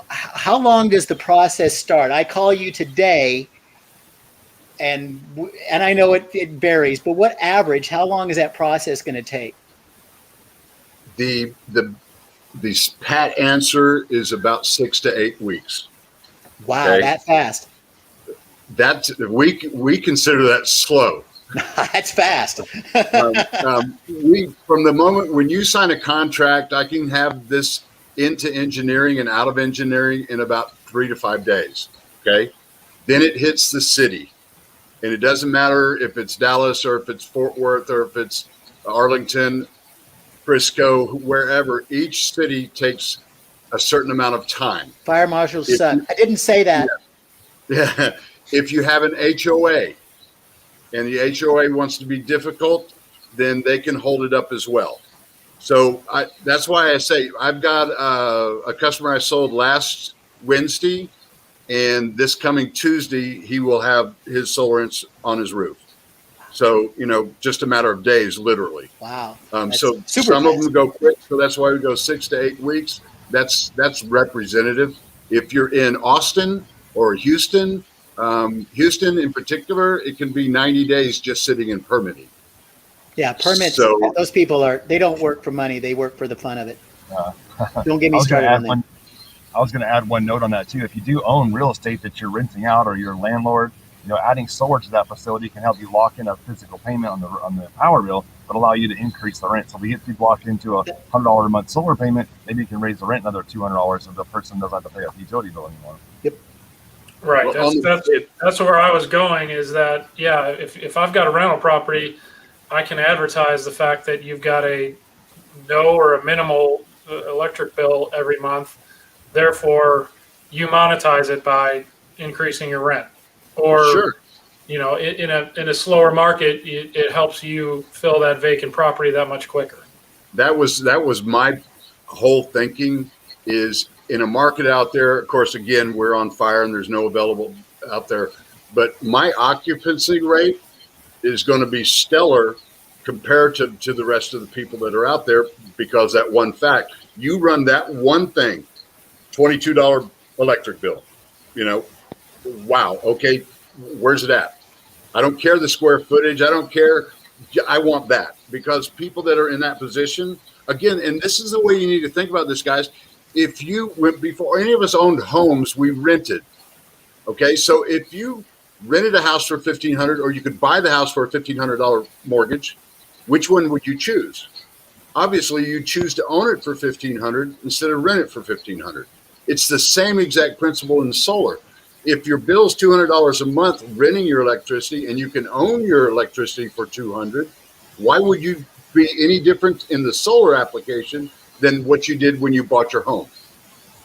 How long does the process start? I call you today, and I know it varies, but what average? How long is that process going to take? The pat answer is about 6 to 8 weeks. Wow, Okay. That fast. We consider that slow. That's fast. We from the moment when you sign a contract, I can have this into engineering and out of engineering in about 3 to 5 days. Okay, then it hits the city, and it doesn't matter if it's Dallas or if it's Fort Worth or if it's Arlington, Frisco, wherever. Each city takes a certain amount of time. Fire marshals suck. I didn't say that. Yeah. If you have an HOA and the HOA wants to be difficult, then they can hold it up as well. So that's why I say I've got a customer I sold last Wednesday, and this coming Tuesday, he will have his solar on his roof. So, just a matter of days, literally. Wow. So some of them go quick. So that's why we go 6 to 8 weeks. That's representative. If you're in Austin or Houston in particular, it can be 90 days just sitting in permitting. Yeah, permits. So, those people they don't work for money. They work for the fun of it. Don't get me started on that. I was going to add one note on that too. If you do own real estate that you're renting out or you're a landlord, adding solar to that facility can help you lock in a physical payment on the power bill, but allow you to increase the rent. So if we get people locked into a $100 a month solar payment, maybe you can raise the rent another $200 so the person doesn't have to pay a utility bill anymore. Yep. Right. That's where I was going is that, if I've got a rental property, I can advertise the fact that you've got a no or a minimal electric bill every month. Therefore, you monetize it by increasing your rent. Or, sure. In a slower market, it helps you fill that vacant property that much quicker. That was my whole thinking is in a market out there. Of course, again, we're on fire and there's no available out there. But my occupancy rate is going to be stellar comparative to the rest of the people that are out there because that one fact. You run that one thing, $22 electric bill, wow, okay, where's it at? I don't care the square footage. I don't care. I want that because people that are in that position, again, and this is the way you need to think about this, guys. If you went before any of us owned homes, we rented. Okay, so if you rented a house for $1,500 or you could buy the house for a $1,500 mortgage, which one would you choose? Obviously, you choose to own it for $1,500 instead of rent it for $1,500. It's the same exact principle in solar. If your bill's $200 a month renting your electricity and you can own your electricity for $200, why would you be any different in the solar application than what you did when you bought your home?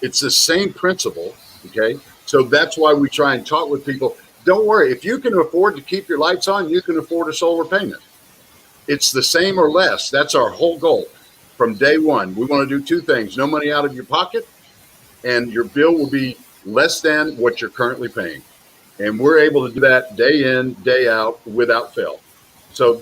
It's the same principle, okay? So that's why we try and talk with people. Don't worry, if you can afford to keep your lights on, you can afford a solar payment. It's the same or less. That's our whole goal from day one. We want to do two things: no money out of your pocket, and your bill will be less than what you're currently paying. And we're able to do that day in, day out without fail. So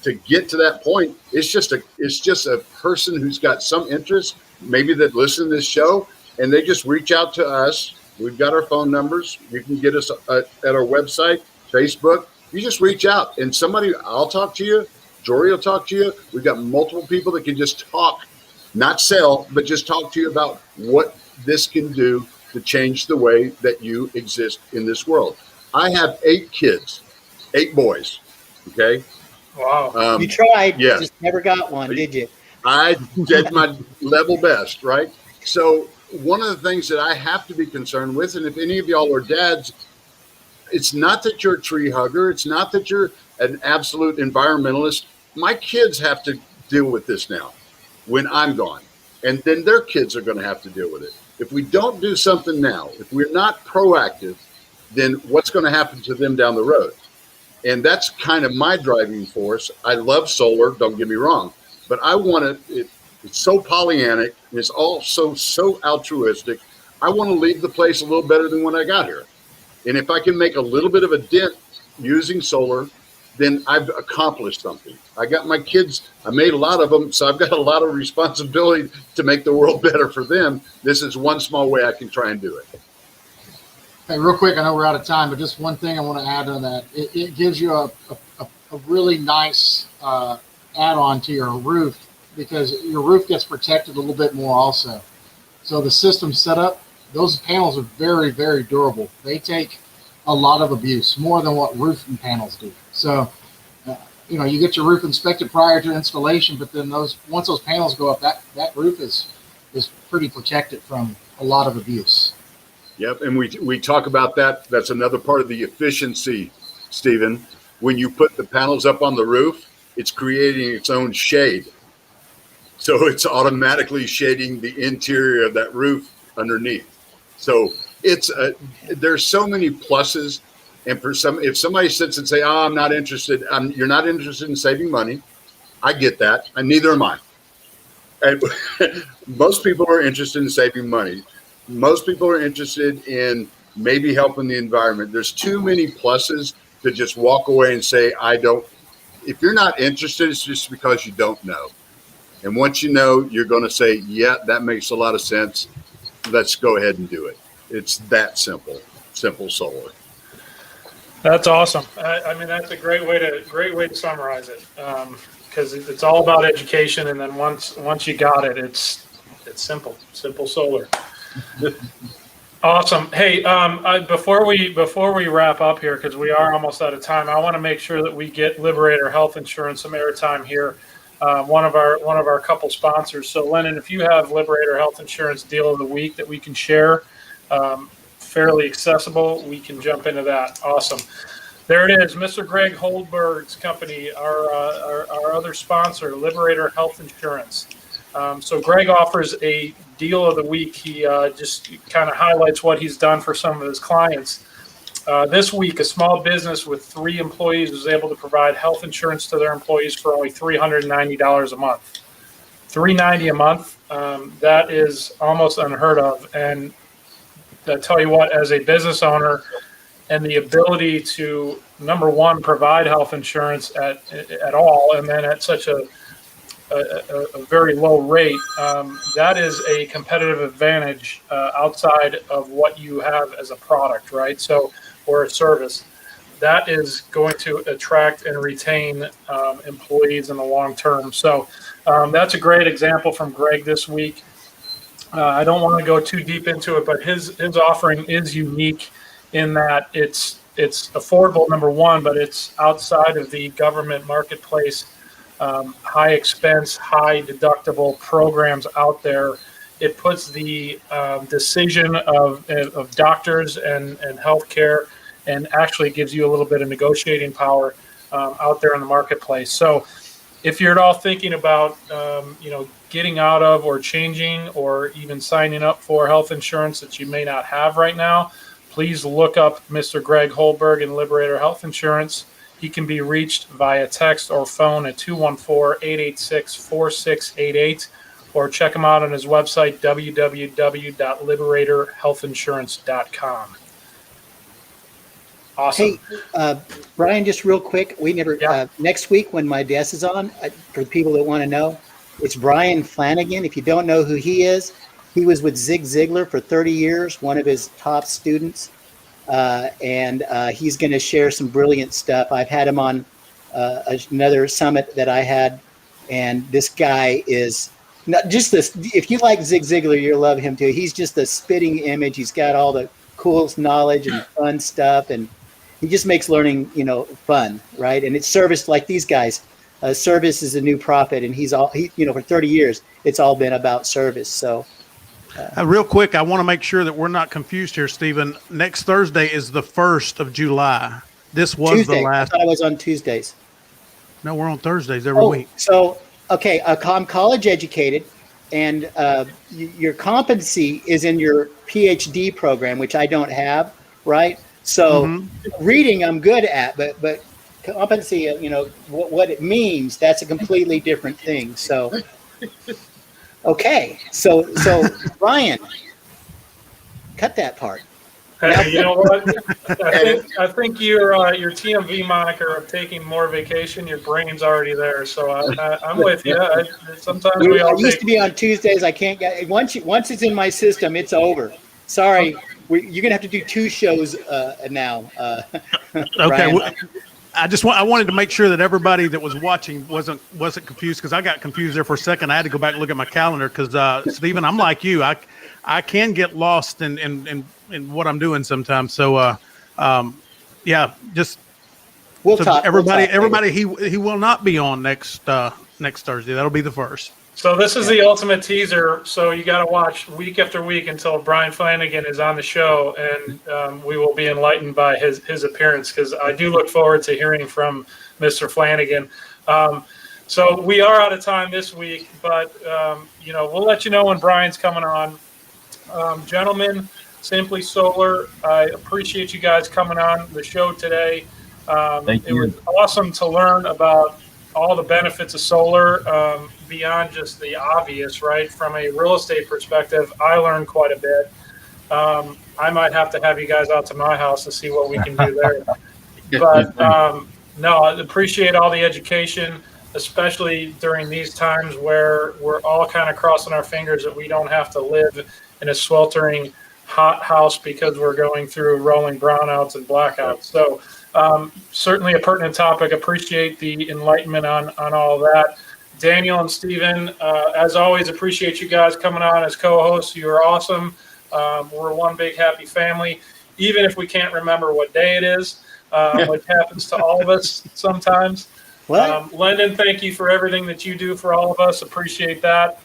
to get to that point, it's just a person who's got some interest, maybe that listen to this show, and they just reach out to us. We've got our phone numbers. You can get us at our website, Facebook. You just reach out, and I'll talk to you. Jory will talk to you. We've got multiple people that can just talk, not sell, but just talk to you about what this can do to change the way that you exist in this world. I have 8 kids, 8 boys. Okay. Wow. You tried, yeah. just never got one, did you? I did my level best, right? So one of the things that I have to be concerned with, and if any of y'all are dads, it's not that you're a tree hugger. It's not that you're an absolute environmentalist. My kids have to deal with this now when I'm gone, and then their kids are going to have to deal with it. If we don't do something now, if we're not proactive, then what's going to happen to them down the road? And that's kind of my driving force. I love solar, don't get me wrong, but I want it's so Pollyannic, and it's also so altruistic. I want to leave the place a little better than when I got here. And if I can make a little bit of a dent using solar, then I've accomplished something. I got my kids, I made a lot of them, so I've got a lot of responsibility to make the world better for them. This is one small way I can try and do it. Hey, real quick, I know we're out of time, but just one thing I want to add on that. It gives you a really nice add-on to your roof, because your roof gets protected a little bit more also. So the system setup, those panels are very, very durable. They take a lot of abuse, more than what roofing panels do. So, you get your roof inspected prior to installation, but then once those panels go up, that roof is pretty protected from a lot of abuse. Yep, and we talk about that. That's another part of the efficiency, Stephen. When you put the panels up on the roof, it's creating its own shade. So it's automatically shading the interior of that roof underneath. So there's so many pluses. And if somebody sits and say, "Oh, I'm not interested," you're not interested in saving money. I get that, and neither am I. And most people are interested in saving money. Most people are interested in maybe helping the environment. There's too many pluses to just walk away and say, "I don't." If you're not interested, it's just because you don't know. And once you know, you're going to say, "Yeah, that makes a lot of sense. Let's go ahead and do it." It's that simple. Simple solar. That's awesome. I mean, that's a great way to summarize it, because it's all about education, and then once you got it, it's simple solar. Awesome. Hey, before we wrap up here, because we are almost out of time, I want to make sure that we get Liberator Health Insurance some airtime here. One of our couple sponsors. So, Lennon, if you have Liberator Health Insurance deal of the week that we can share, fairly accessible, we can jump into that. Awesome. There it is, Mr. Greg Holdberg's company, our other sponsor, Liberator Health Insurance. So Greg offers a deal of the week. He just kind of highlights what he's done for some of his clients. This week, a small business with 3 employees was able to provide health insurance to their employees for only $390 a month. $390 a month, that is almost unheard of. And I tell you what, as a business owner, and the ability to, number one, provide health insurance at all, and then at such a very low rate, that is a competitive advantage outside of what you have as a product, right? So, or a service. That is going to attract and retain employees in the long term. So that's a great example from Greg this week. I don't want to go too deep into it, but his offering is unique in that it's affordable, number one, but it's outside of the government marketplace, high expense, high deductible programs out there. It puts the decision of doctors and healthcare, and actually gives you a little bit of negotiating power out there in the marketplace. So if you're at all thinking about, getting out of or changing or even signing up for health insurance that you may not have right now, please look up Mr. Greg Holberg and Liberator Health Insurance. He can be reached via text or phone at 214-886-4688, or check him out on his website, www.liberatorhealthinsurance.com. Awesome. Hey, Brian, just real quick, next week when my guest is on, for the people that want to know, it's Brian Flanagan. If you don't know who he is, he was with Zig Ziglar for 30 years, one of his top students, and he's going to share some brilliant stuff. I've had him on another summit that I had, and this guy is not just this. If you like Zig Ziglar, you'll love him too. He's just a spitting image. He's got all the coolest knowledge and fun stuff, and he just makes learning, fun, right? And it's service, like these guys. Service is a new profit, and for 30 years, it's all been about service. So, real quick, I want to make sure that we're not confused here, Stephen. Next Thursday is the 1st of July. This was Tuesday. the last. I thought I was on Tuesdays. No, we're on Thursdays every week. So, okay, I'm college educated, and your competency is in your PhD program, which I don't have, right? So reading I'm good at, but competency, what it means, that's a completely different thing. So, okay. So Ryan, cut that part. Hey, you know what? I think your TMV moniker of taking more vacation, your brain's already there. So I'm with you. Sometimes we all used to be on Tuesdays. I can't get once it's in my system, it's over. Sorry, you're gonna have to do 2 shows now. Okay. Well, I wanted to make sure that everybody that was watching wasn't confused, because I got confused there for a second. I had to go back and look at my calendar because Stephen, I'm like you. I can get lost in what I'm doing sometimes. So just we'll so talk. Everybody, he will not be on next Thursday. That'll be the 1st. So this is the ultimate teaser. So you got to watch week after week until Brian Flanagan is on the show, and we will be enlightened by his appearance, because I do look forward to hearing from Mr. Flanagan. So we are out of time this week, but we'll let you know when Brian's coming on. Gentlemen, Simply Solar, I appreciate you guys coming on the show today. Thank you. It was awesome to learn about all the benefits of solar, beyond just the obvious, right? From a real estate perspective, I learned quite a bit. I might have to have you guys out to my house to see what we can do there. But no, I appreciate all the education, especially during these times where we're all kind of crossing our fingers that we don't have to live in a sweltering hot house because we're going through rolling brownouts and blackouts. So certainly a pertinent topic. Appreciate the enlightenment on all that. Daniel and Steven, as always, appreciate you guys coming on as co-hosts. You're awesome. We're one big happy family, even if we can't remember what day it is, which happens to all of us sometimes. Lyndon, thank you for everything that you do for all of us. Appreciate that.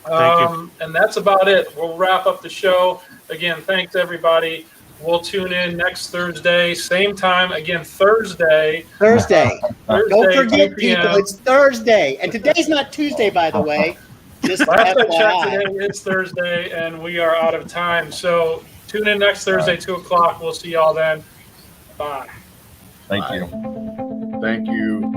Thank you. And that's about it. We'll wrap up the show. Again, thanks, everybody. We'll tune in next Thursday, same time. Again, Thursday. Don't forget, 2 p.m. people, it's Thursday. And today's not Tuesday, by the way. Just Last I checked, FYI. today is Thursday, and we are out of time. So tune in next Thursday, 2 o'clock. We'll see y'all then. Bye. Thank you. Thank you.